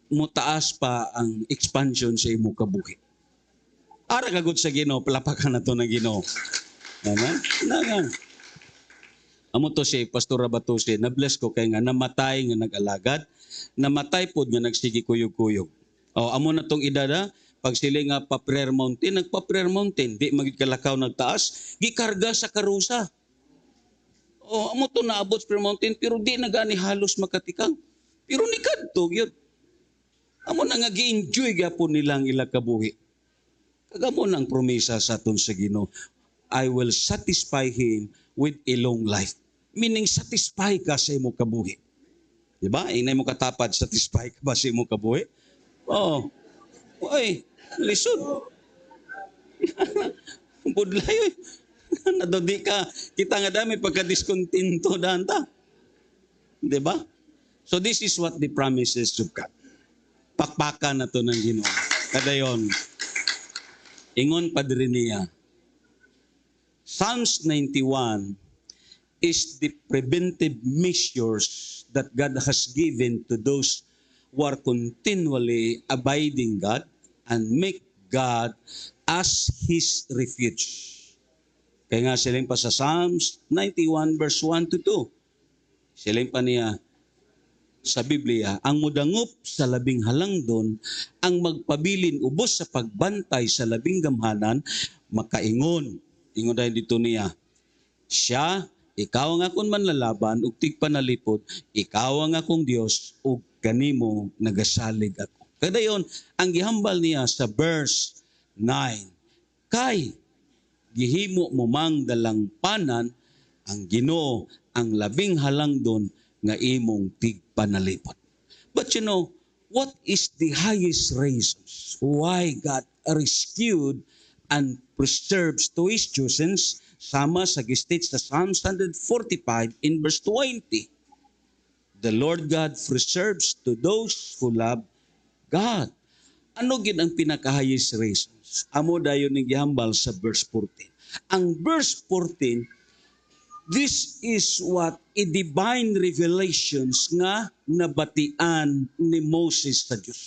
mutaas pa ang expansion sa imo kabuhi. Ara kagod sa Ginoo, palapakan na to ng Ginoo. Naman. Amo to si Pastor Rabatose, na-bless ko kay nga namatay nga nag-alagad, namatay pod nga nagsigi kuyog-kuyog. O amo na tong idada, pag sila nga pa-prayer mountain, nagpa-prayer mountain, di magkalakaw nagtaas, gikarga sa karusa. O amo to naabot sa prayer mountain, pero di na gani halos makatikang. Pero ni kadto gyud. Amo na nga gi-enjoy gyapon nilang ila kabuhi. Kagamo nang promesa sa aton sa Ginoo, I will satisfy him with a long life. Meaning, satisfy ka sa imo kabuhi. Di ba? Inay mo katapad, satisfy ka ba sa imo kabuhi? Oo. Oy, lisod. Budlay, oy. Nadodi ka. Kita nga dami pagka-discontinto danta. Di ba? So this is what the promises of God. Pakpakan na to ng Ginoo. Kadayon, ingon padre niya, Psalms 91 is the preventive measures that God has given to those who are continually abiding God and make God as His refuge. Kaya nga siling pa sa Psalms 91 verse 1 to 2. Siling pa niya sa Biblia, ang mudangup sa labing halangdon, ang magpabilin ubos sa pagbantay sa labing gamhanan, makaingon. Ingon dahil dito niya, siya, ikaw ang akong manlalaban, ug tigpanalipod, ikaw ang akong Diyos, ug kanimo nagasalig ako. Kadayon, ang gihambal niya sa verse 9, kay gihimo mo mang dalangpanan ang Ginoo ang labing halangdon nga imong tigpanalipod. But you know, what is the highest reasons why God rescued and preserves to His chosen? Sama sa gistate sa Psalm 145 in verse 20. The Lord God preserves to those who love God. Ano gid ang pinaka-highest reasons? Amo dayon ning gihambal sa verse 14. Ang verse 14, this is what a divine revelations nga nabatian ni Moses sa Dios.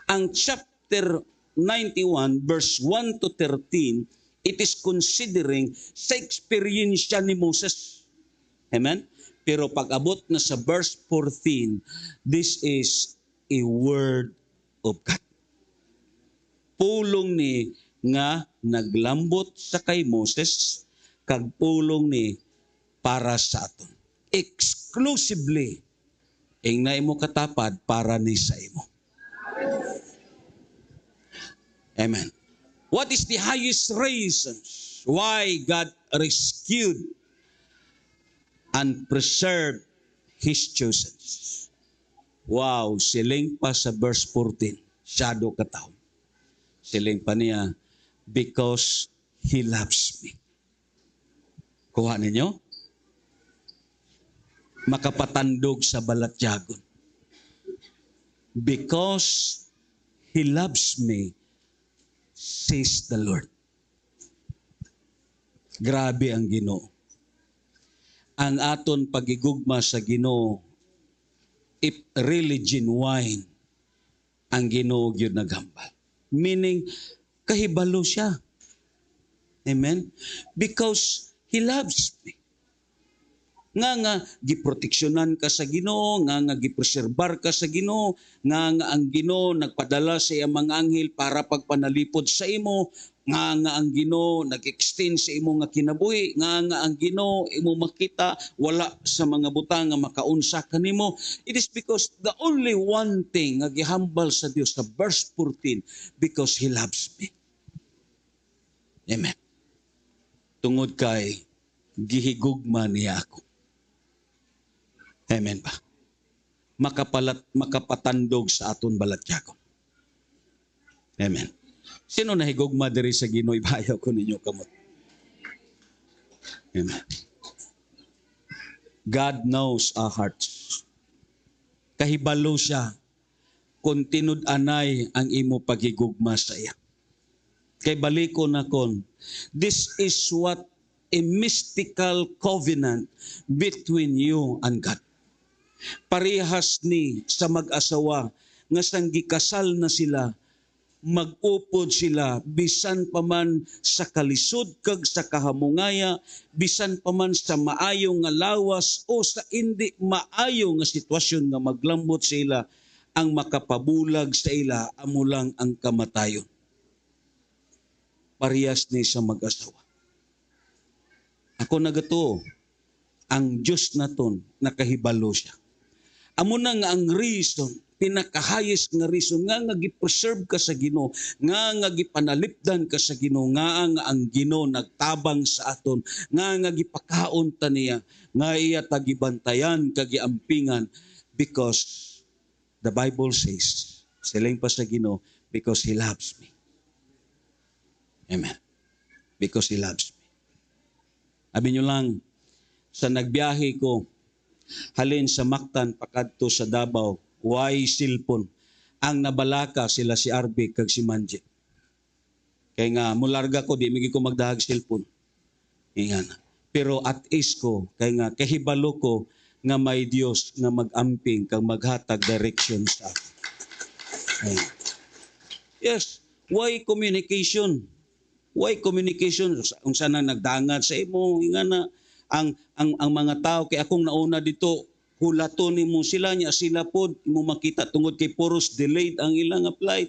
Ang chapter 91 verse 1 to 13, it is considering sa experience ni Moses. Amen? Pero pag-abot na sa verse 14, this is a word of God. Pulong ni nga naglambot sa kay Moses, kag pulong ni para sa aton. Exclusively, ing na imo katapad para ni sa imo. Amen. What is the highest reasons why God rescued and preserved His chosen? Wow, siling pa sa verse 14, shadow kataw. Siling pa niya, because He loves me. Kuha ninyo? Makapatandog sa balatyagon. Because He loves me, says the Lord. Grabe ang Ginoo. Ang aton pagigugma sa Ginoo if really genuine ang Ginoo gyud naghambal. Meaning, kahibalo siya. Amen? Because He loves me. Nga giproteksyonan ka sa Ginoo, nga gipreserbar ka sa Ginoo, nga ang Ginoo nagpadala sa iyang mga anghel para pagpanalipod sa imo, nga ang Ginoo nag-extend sa imo nga kinabuhi, nga ang Ginoo imo makita wala sa mga butang nga makaunsa kanimo. It is because the only one thing nga gihambal sa Dios sa verse 14, because He loves me. Amen. Tungod kay gihigugma niya ako. Amen ba? Makapatandog sa aton balatyagon. Amen. Sino nahigugma diri sa Ginoo? Ibayaw ko ninyo kamot. Amen. God knows our hearts. Kahibalo siya kung tinud-anay ang imo paghigugma sa iya. Kay baliko na kon, this is what a mystical covenant between you and God. Parehas ni sa mag-asawa nga sang gikasal na sila, mag-upod sila bisan pa man sa kalisod kag sa kahamungaya, bisan pa man sa maayo nga lawas o sa hindi maayo nga sitwasyon nga maglambot sila, ang makapabulag sa ila amo lang ang kamatayon. Parehas ni sa mag-asawa. Ako nagato, ang Diyos naton nakahibalo siya. Amo na nga ang reason, pinakahayes nga reason, nga gipreserve ka sa Ginoo, nga gipanalipdan ka sa Ginoo, nga ang Ginoo nagtabang sa aton, nga gipakaon ta niya, nga iya tagibantayan kagiampingan, because the Bible says, siling pa sa Ginoo, because He loves me. Amen. Because He loves me. Sabi nyo lang, sa nagbiyahe ko, halin sa Mactan, pakadto sa Davao, why silpon? Ang nabalaka sila si Arby kag si Manje. Kaya nga, mularga ko, di migi ko magdahag silpon. Ingan. Pero at is ko, kaya nga, kahibalo ko, nga may Dios nga mag-amping kag maghatag direction sa akin. Ayan. Yes, why communication? Why communication? Kung sana nagdangad sa imo, nga na, ang mga tao, kay akong nauna dito, hulaton mo sila niya, sila pod, mo makita tungod kay puros delayed ang ilang flight.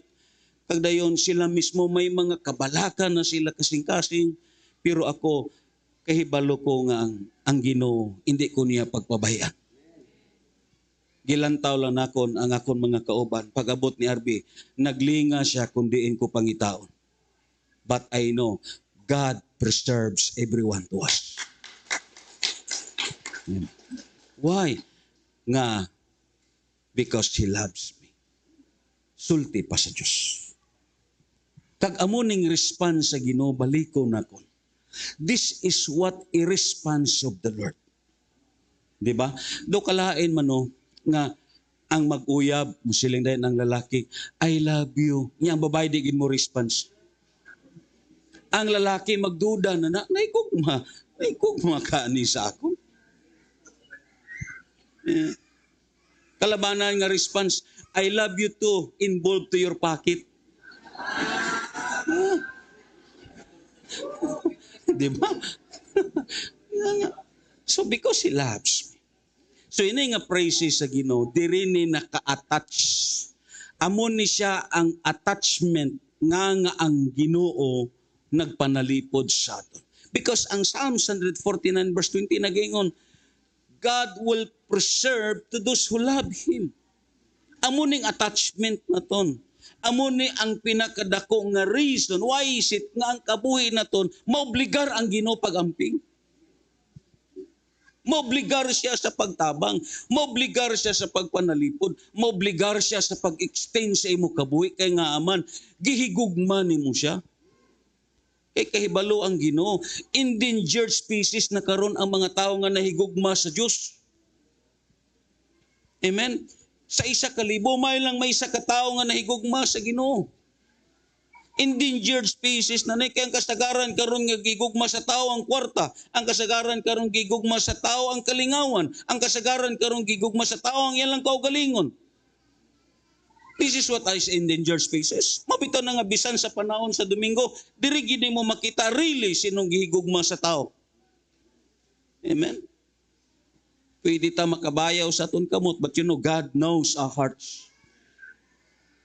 Kagdayon sila mismo may mga kabalakan na sila kasing-kasing, pero ako, kahibalo ko nga ang Ginoo, hindi ko niya pagpabayaan. Gilantaw lang nakon ang akon mga kauban. Pag-abot ni Arby, naglinga siya kung diin ko pangitaon. But I know, God preserves everyone to us. Why? Nga, because He loves me. Sulti pa sa Diyos. Kag amuning response sa Ginoo, baliko na kon. This is what a response of the Lord. Diba? Do kalain man no, nga ang mag-uyab, musiling dahil ng lalaki, I love you. Nga ang babae di mo response. Ang lalaki magduda na naikugma ka ni sa ako. Yeah. Kalabanan nga response, I love you too, involved to your pocket. Di ba? So because He loves me. So ini nga praises sa Ginoo, diri ni naka-attach. Amon ni siya ang attachment nga ang Ginoo nagpanalipod sa aton. Because ang Psalms 149 verse 20 nagingon, God will preserve to those who love Him. Amo ning attachment na ton. Amo ni ang pinakadako nga reason why is it nga ang kabuhi na ton maobligar ang Ginoo pag-amping. Maobligar siya sa pagtabang, maobligar siya sa pagpanalipod, maobligar siya sa pag-extend sa imo kabuhi kay nga aman gihigugma nimo siya. Kay kahibalo ang Ginoo, endangered species na karon ang mga tao nga nahigugma sa Dios. Amen. Sa 1,000 may lang may 1 ka tawo nga nahigugma sa Ginoo. Endangered species na kay ang kasagaran karon nga gigugma sa tao ang kwarta, ang kasagaran karon gigugma sa tao ang kalingawan, ang kasagaran karon gigugma sa tao ang ilang kaugalingon. This is what is endangered species. Mabitaw na nga bisan sa panahon sa Domingo, diri gid mo makita really sinong gihigugma sa tao. Amen. Pwede ta makabayaw sa aton kamot, but you know, God knows our hearts.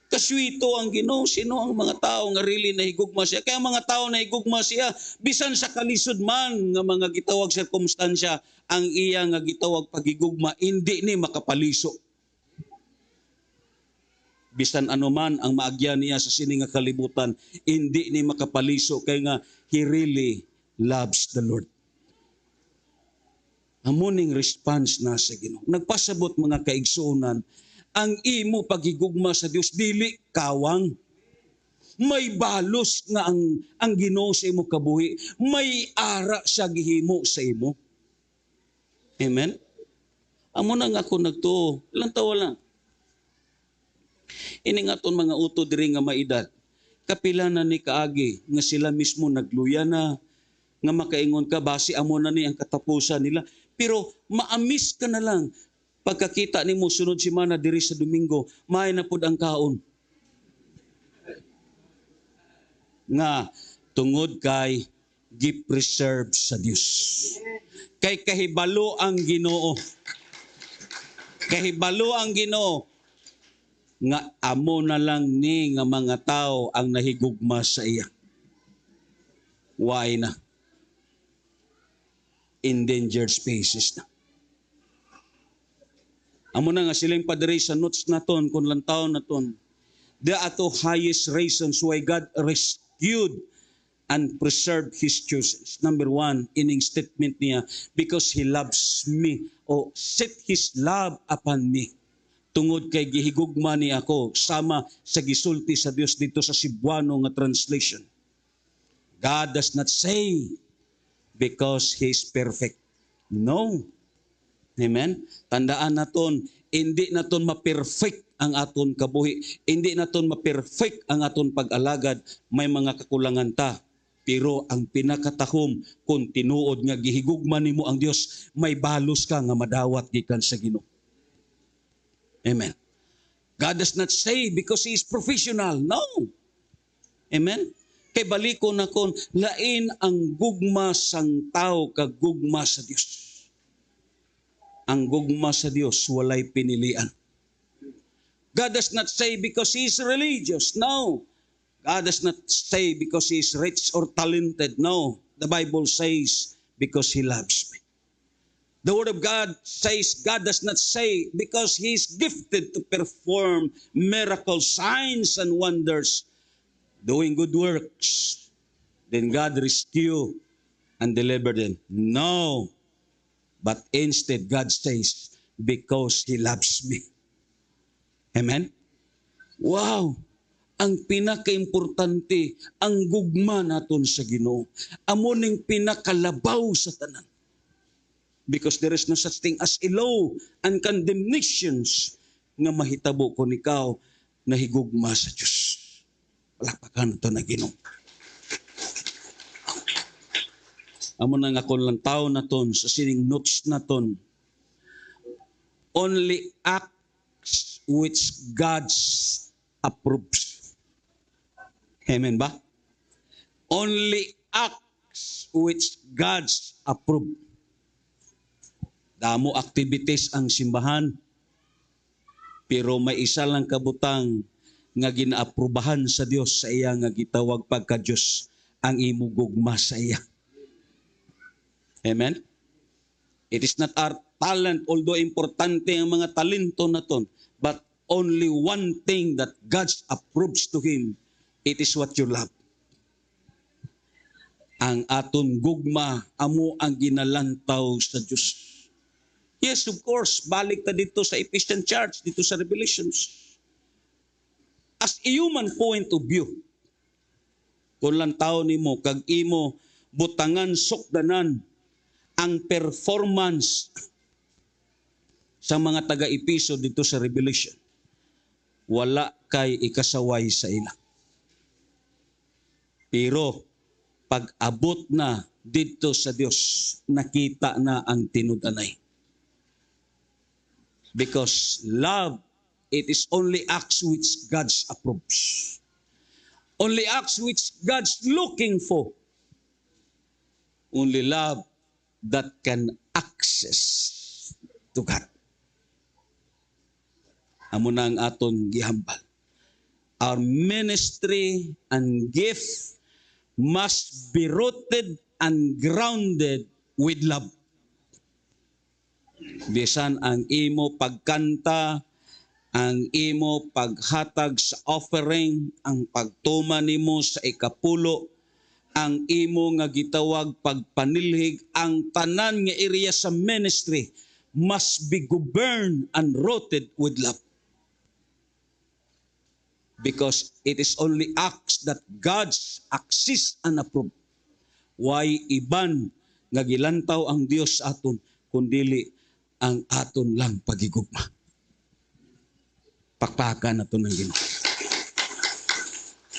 Kaswito ang Ginoo, sino ang mga tao nga really nahigugma siya. Kaya mga tao nahigugma siya, bisan sa kalisod man nga mga gitawag sirkumstansya, ang iya nga gitawag pagigugma, hindi ni makapaliso. Bisan anuman ang maagyan niya sa sini nga kalibutan, hindi ni makapaliso, kaya nga he really loves the Lord. Amuning response na sa Ginoo. Nagpasabot mga kaigsuonan, ang imo paghigugma sa Dios dili kawang. May balos nga ang Ginoo sa imo kabuhi, may ara sa gihimo sa imo. Amen. Amo na nga ako nagtuo, ilang taon lang. Ini nga ton mga uto diri nga maedad. Kapila na ni kaagi nga sila mismo nagluya na nga makaingon ka base amo na ni ang katapusan nila. Pero maamis ka na lang pagkakita nimo sunod semana diri sa Domingo, may na pud ang kaon. Nga tungod kay gi-preserve sa Dios. Kay kahibalo ang Ginoo. Kahibalo ang Ginoo nga amo na lang ni nga mga tao ang nahigugma sa iya. Why na? Endangered species na. Amo na nga silang padiri sa notes naton kung lantaw naton. The ato highest reasons why God rescued and preserved His choosers. Number one, ining statement niya, because He loves me, o set His love upon me. Tungod kay gihigugma ni ako, sama sa gisulti sa Dios dito sa Cebuano nga translation. God does not say because He is perfect. No. Amen? Tandaan naton, hindi naton ma-perfect ang aton kabuhi. Hindi naton ma-perfect ang aton pag-alagad. May mga kakulangan ta. Pero ang pinakatahom, kung tinuod nga gihigugma nimo ang Dios, may balos ka nga madawat gikan sa Ginoo. Amen. God does not say because He is professional. No. Amen. Kay baliko na kon, lain ang gugma sang tao kag gugma sa Dios. Ang gugma sa Dios walay pinilian. God does not say because He is religious. No. God does not say because He is rich or talented. No. The Bible says because He loves me. The Word of God says God does not say because He is gifted to perform miracles, signs, and wonders, doing good works. Then God rescue and deliver them. No. But instead, God says, because He loves me. Amen? Wow! Ang pinaka-importante, ang gugma naton sa Ginoo. Amo ning pinakalabaw sa tanan. Because there is no such thing as ilaw and condemnations nga mahitabo kung ikaw nahigugma sa Diyos. Palakpakan ito na Ginoo. Amo na nga kung lang tao naton sa sining notes naton. Only acts which God approves. Amen ba? Only acts which God approves. Damo activities ang simbahan, pero may isa lang kabutang nga ginaaprubahan sa Dios sa iya nga gitawag pagka-Dios, ang imo gugma sa iya. Amen? It is not our talent, although importante ang mga talento naton, but only one thing that God approves to Him, it is what you love. Ang aton gugma, amo ang ginalantaw sa Dios. Yes, of course, balik ta dito sa Ephesian Church, dito sa Revelations. As a human point of view, kung lang tao nimo, kag imo butangan sukdanan ang performance sa mga taga-Episo dito sa Revelation, wala kay ikasaway sa ila. Pero pag abot na dito sa Dios, nakita na ang tinud-anay. Because love, it is only acts which God approves. Only acts which God's looking for. Only love that can access to God. Amo na ang aton gihambal. Our ministry and gift must be rooted and grounded with love. Bisan ang imo pagkanta, ang imo paghatag sa offering, ang pagtuma nimo sa ikapulo, ang imo nga gitawag pagpanilhig, ang tanan nga area sa ministry must be governed and rooted with love. Because it is only acts that God's access and approve. Why iban nga gilantaw ang Dios aton kundili ang aton lang pagigugma. Pakpakan naton ng Ginoo.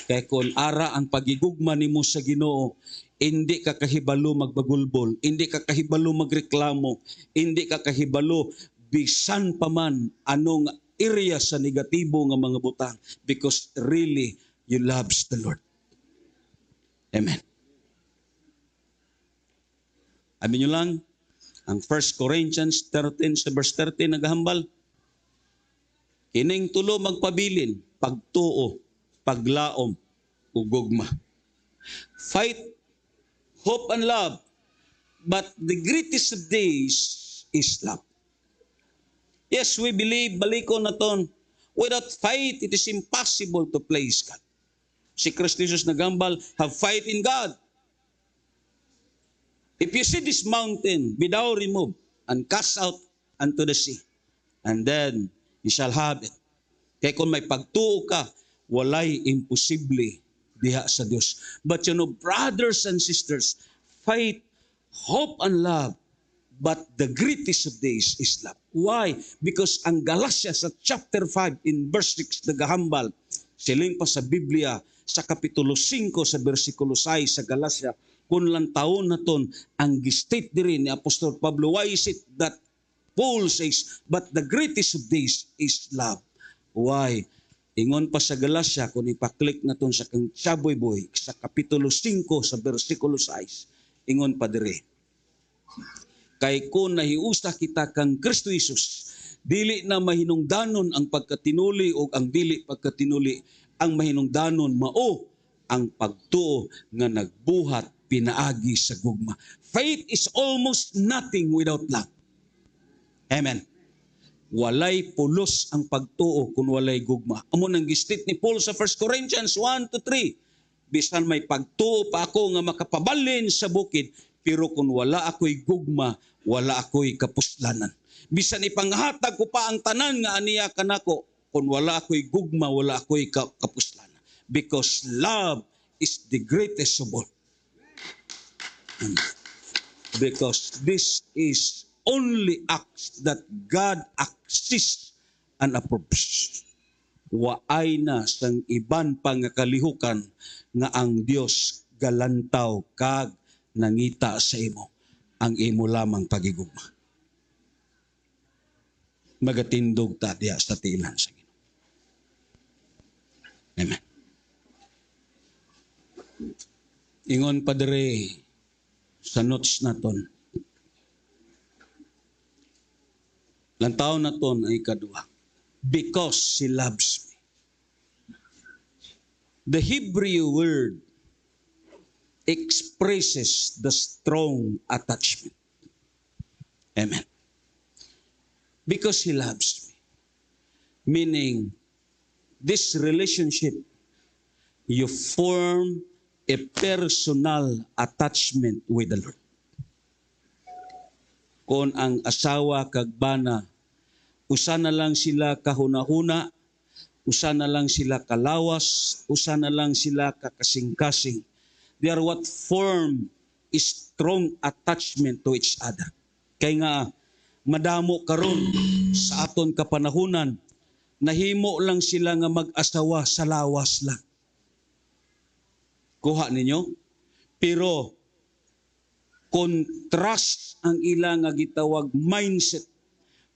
Kaya kung ara ang pagigugma nimo sa Ginoo, hindi ka kahibalo magbagulbol, hindi ka kahibalo magreklamo, hindi ka kahibalo bisan pa man anong area sa negatibo nga mga butang, because really you loves the Lord. Amen. Amin nyo lang, ang 1 Corinthians 13 sa verse 13 nagahambal, kining tulo magpabilin, pagtuo, paglaom, ug gugma. Fight, hope, and love, but the greatest of these is love. Yes, we believe, balikon na ton, without fight, it is impossible to please God. Si Kristo Jesus nagambal, have fight in God. If you see this mountain, be thou removed and cast out unto the sea, and then you shall have it. Kaya kung may pagtuo ka, walay imposible diha sa Dios. But you know, brothers and sisters, fight, hope, and love, but the greatest of these is love. Why? Because ang Galatia sa chapter 5 in verse 6 nagahambal, siling pa sa Biblia sa kapitulo 5 sa versikulo 6 sa Galatia, kung lang taon na ton, ang gistate diri ni Apostol Pablo, why is it that Paul says, but the greatest of these is love? Why? Ingon pa sa Galatia, kung ipaklik na ton sa kang Chaboy-boy, sa kapitulo 5 sa versikulo 6, ingon pa diri, kay kung nahiusa kita kang Kristo Jesus, dili na mahinungdanon ang pagkatinuli o ang dili pagkatinuli, ang mahinungdanon mao ang pagtuo nga nagbuhat pinaagi sa gugma. Faith is almost nothing without love. Amen. Walay pulos ang pagtuo kung walay gugma. Amo nang gistit ni Paul sa 1 Corinthians 1-3. Bisan may pagtuo pa ako nga makapabalin sa bukid, pero kung wala ako'y gugma, wala ako'y kapuslanan. Bisan ipanghatag ko pa ang tanan nga aniya kanako, kung wala ako'y gugma, wala ako'y kapuslanan. Because love is the greatest of all. Because this is only acts that God accepts and approves. Waay na sang iban pang kalihukan nga ang Dios galantaw kag nangita sa imo ang imo lamang pagigugma. Magatindog ta diha sa tiilan sa Ginoo. Amen. Ingon pa diri sa notes naton. Lantaw naton ay kadua. Because He loves me. The Hebrew word expresses the strong attachment. Amen. Because He loves me. Meaning, this relationship, you form a personal attachment with the Lord. Kung ang asawa kag bana, usa na lang sila kahuna-huna, usa na lang sila kalawas, usa na lang sila kakasing-kasing. They are what form a strong attachment to each other. Kaya nga, madamo karon sa aton kapanahunan, nahimo lang sila nga mag-asawa sa lawas lang. Kuha ninyo? Pero kontrast ang ila nga gitawag mindset.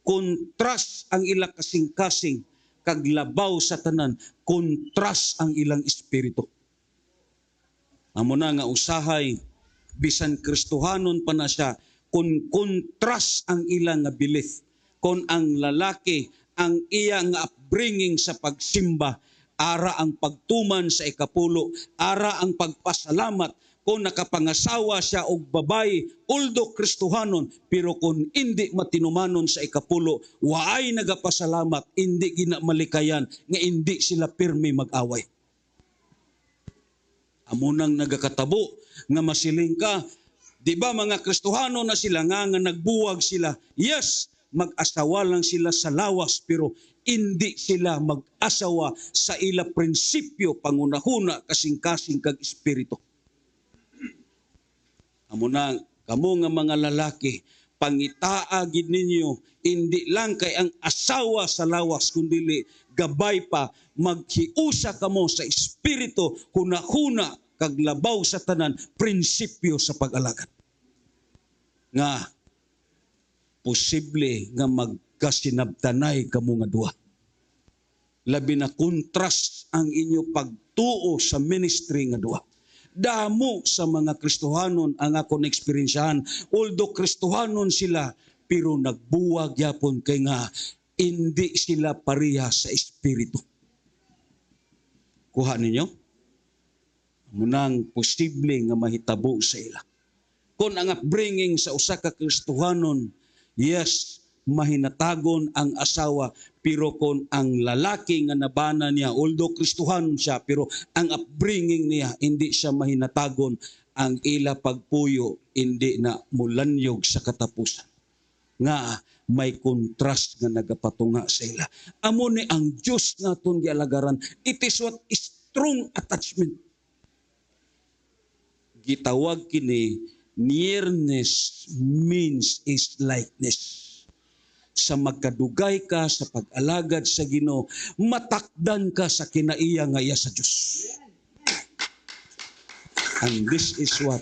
Kontrast ang ila kasing-kasing kaglabaw sa tanan. Kontrast ang ilang espiritu. Amo na nga usahay bisan Kristohanon pa na siya, kung kontrast ang ilang nga belief. Kung ang lalaki ang iya nga upbringing sa pagsimba, ara ang pagtuman sa ikapulo, ara ang pagpasalamat, kung nakapangasawa siya og babae, uldo Kristohanon, pero kung hindi matinumanon sa ikapulo, waay nagapasalamat, hindi ginamalikayan, nga hindi sila pirmi mag-away. Amunang nagakatabo, nga masiling ka, di ba mga Kristohano na sila nga nagbuwag sila, yes, mag-asawa lang sila sa lawas, pero hindi sila mag-asawa sa ila prinsipyo, pangunahuna, kasing-kasing kag espiritu. Amo na, kamo nga mga lalaki, pangitaagid ninyo, hindi lang kay ang asawa sa lawas, kundi gabay pa, maghiusa kamo sa espiritu, hunahuna, kaglabaw sa tanan, prinsipyo sa pag-alagad. Nga, posible nga magkasinabtanay kamo nga duha. Labi na kontrast ang inyo pagtuo sa ministry nga duha. Damo sa mga Kristohanon ang ako na-eksperyensyahan. Although Kristohanon sila, pero nagbuwag yapon kay nga hindi sila pareha sa espiritu. Kuha ninyo? Munang posible nga mahitabo sa ila. Kung ang upbringing sa usa ka Kristohanon, yes, mahinatagon ang asawa, pero kung ang lalaki nga nabana niya, although Kristohanon siya, pero ang upbringing niya, hindi siya mahinatagon, ang ila pagpuyo, hindi na mulanyog sa katapusan. Nga, may kontrast nga nagapatunga sa ila. Amo ni ang Diyos naton gialagaran, it is what strong attachment. Gitawag kini, nearness means is likeness. Sa magkadugay ka sa pag-alagad sa Ginoo, matakdan ka sa kinaiya nga iya sa Dios. And this is what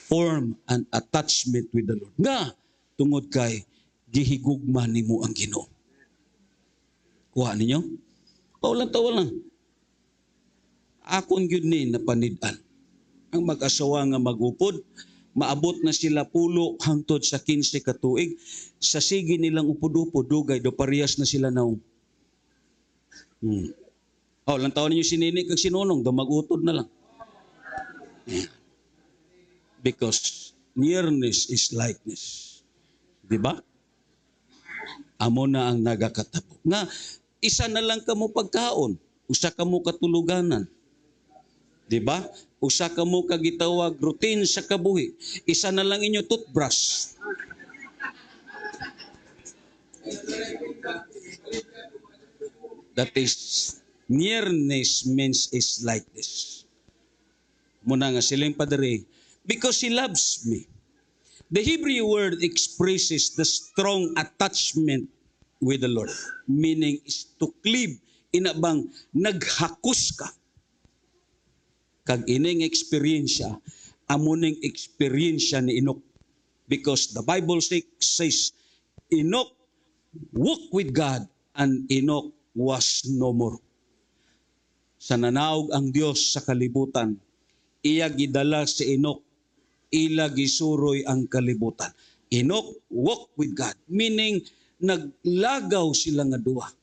form an attachment with the Lord. Nga tungod kay gihigugma nimo ang Ginoo. Kuha ninyo? Tawa lang. Akon gyud ni napanid-an. Ang mag-asawa nga magupod, maabot na sila pulo hangtod sa 15 ka tuig, sa sige nilang upod-upod, dugay, do parehas na sila naong. Lang taon ninyo sinini kag sinunong, do mag-utod na lang. Because nearness is likeness. Di ba? Amo na ang nagakatabo. Nga, isa na lang kamo pagkaon, usa kamo katuluganan. Di ba? Usa ka mo kagitawag routine sa kabuhi. Isa na lang inyo toothbrush. That is, nearness means is likeness. Muna nga silang padre, because He loves me. The Hebrew word expresses the strong attachment with the Lord. Meaning is to cleave. Inabang naghakos ka. Kag ining eksperyensya, amuning eksperyensya ni Enoch. Because the Bible says, Enoch walked with God and Enoch was no more. Sa nanaog ang Dios sa kalibutan, iya gidala si Enoch, ila gisuroy ang kalibutan. Enoch walked with God, meaning naglagaw sila nga duha.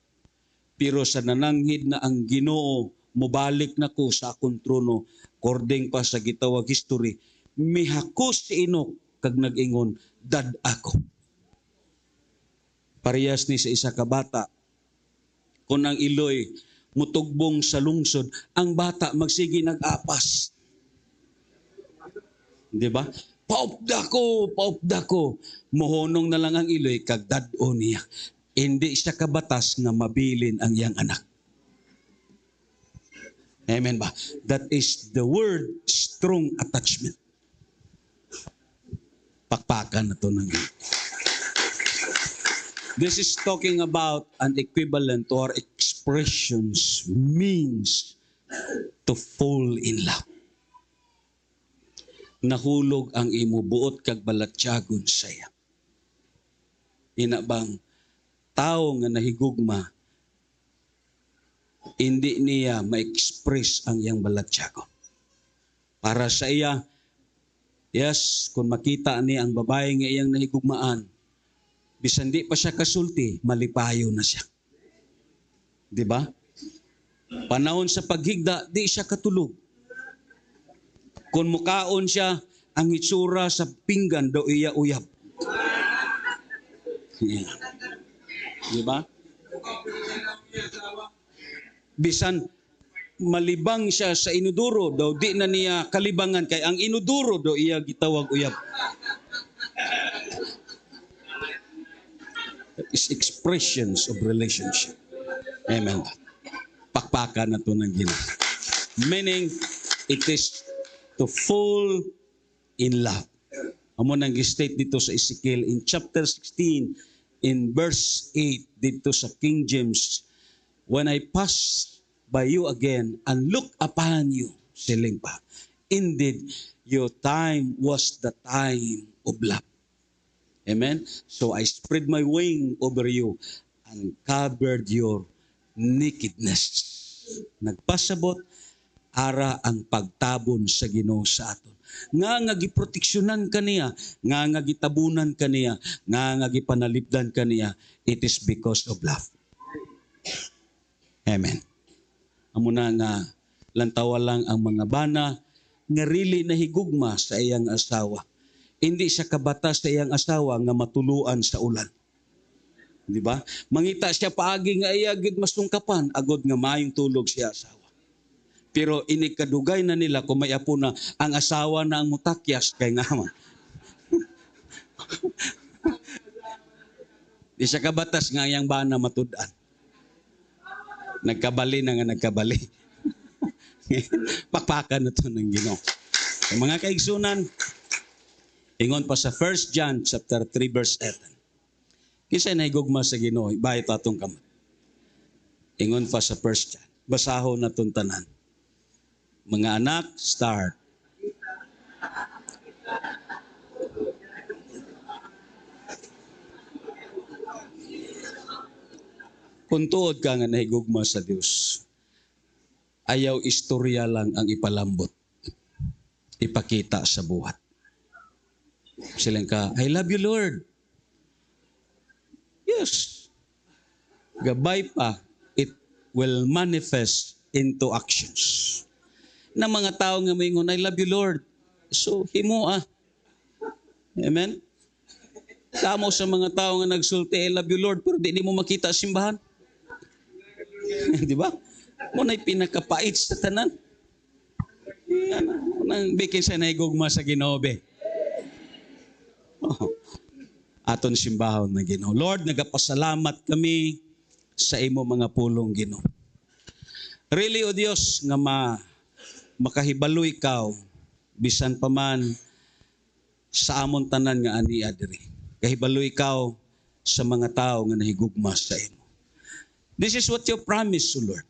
Pero sa nananghid na ang Ginoo, mubalik na ko sa akong trono, according pa sa gitawag history, mihakos si Enoch kag nag-ingon, dad ako. Parehas ni sa isa ka bata, kung ang iloy mutugbong sa lungsod, ang bata magsigi nag-apas. Di ba? Paupda ko. Mohonong na lang ang iloy, kag dad-o niya. Hindi siya kabatas nga mabilin ang iyang anak. Amen ba? That is the word strong attachment. Pakpakan na to ng This is talking about an equivalent or expressions means to fall in love. nahulog ang imo buot kag balatyagon saya. Ina bang tao nga nahigugma, hindi niya ma-express ang iyang balatyagon. Para sa iya, yes, kung makita niya ang babae nga iyang nahigugmaan, bisan di pa siya kasulti, malipayo na siya. Di ba? Panahon sa paghigda, di siya katulog. Kung mukaon siya, ang itsura sa pinggan do iya uyab. Di ba? Bisan malibang siya sa inuduro daw di na niya kalibangan kay ang inuduro do iya gitawag uyab. That is expressions of relationship. Amen. Pakpakan na to ng Ginoo. Meaning, it is to fall in love. Amo nang state dito sa Ezekiel in chapter 16, in verse 8, dito sa King James, when I pass by you again and look upon you, siling pa, indeed, your time was the time of love. Amen? So I spread my wing over you and covered your nakedness. Nagpasabot, ara ang pagtabon sa Ginoo sa aton. Nga giproteksyonan kaniya, nga gitabunan kaniya, nga gipanalipdan kaniya, it is because of love. Amen. Amo na nga lantawa lang ang mga bana nga really nahigugma sa iyang asawa. Hindi siya kabatas sa iyang asawa nga matuluan sa ulan. Di ba? Mangita siya paagi nga iya gid masungkapan agod nga maayong tulog siya asawa. Pero inikadugay na nila kung may apo na ang asawa na ang mutakyas kay nga man. Di siya kabatas nga iyang bana matud-an. Nagkabali na nga nagkabali. Pakpakan na to ng Ginoo. So, mga kaigsunan, ingon pa sa 1 John chapter 3 verse 7. Kisay nahigugma sa Ginoo, bayat atong kamot. Ingon pa sa 1 John. Basahon na itong tanan. Mga anak, start. Kung tuod ka nga nahigugma sa Dios, ayaw istorya lang ang ipalambot. Ipakita sa buhat. Silang ka, I love you, Lord. Yes. Gabay pa, it will manifest into actions. Na mga tao nga maingon, I love you, Lord. So, himo Amen? Tamo sa mga tao nga nagsulti, I love you, Lord, pero di mo makita simbahan. Di ba? Muna'y pinakapait sa tanan. Nang bikin sa naigugma sa Ginoo be. Aton simbahon na Ginoo. Lord, nagapasalamat kami sa imo mga pulong Ginoo. Really, O Dios, nga makahibalo ikaw, bisan pa man sa amon tanan nga ania diri. Kahibalo ikaw sa mga tao nga nahigugma sa imo. This is what you promise, O Lord.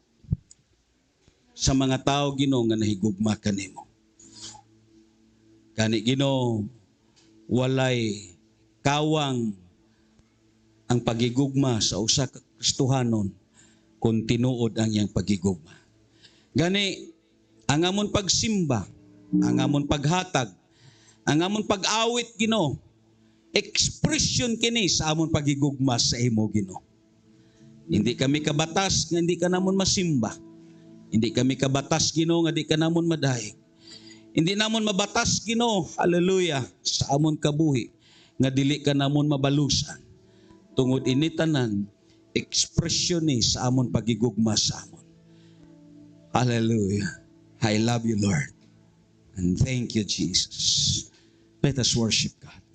Sa mga tao, Ginoo, nga nahigugma kanimo. Kani, Ginoo, walay kawang ang pagigugma sa usa ka Kristohanon kung tinuod ang iyang pagigugma. Gani, ang amon pagsimba, ang amon paghatag, ang amon pag-awit, Ginoo, expression kini sa amon pagigugma sa imo, Ginoo. Hindi kami kabatas nga hindi ka namon masimba. Hindi kami kabatas, Ginoo, nga di ka namon madayeg. Hindi namon mabatas, Ginoo, hallelujah, sa amon kabuhi, nga dili ka namon mabalusan. Tungod ini tanan, expression ni sa amon pagigugma sa amon. Hallelujah. I love you, Lord. And thank you, Jesus. Let us worship God.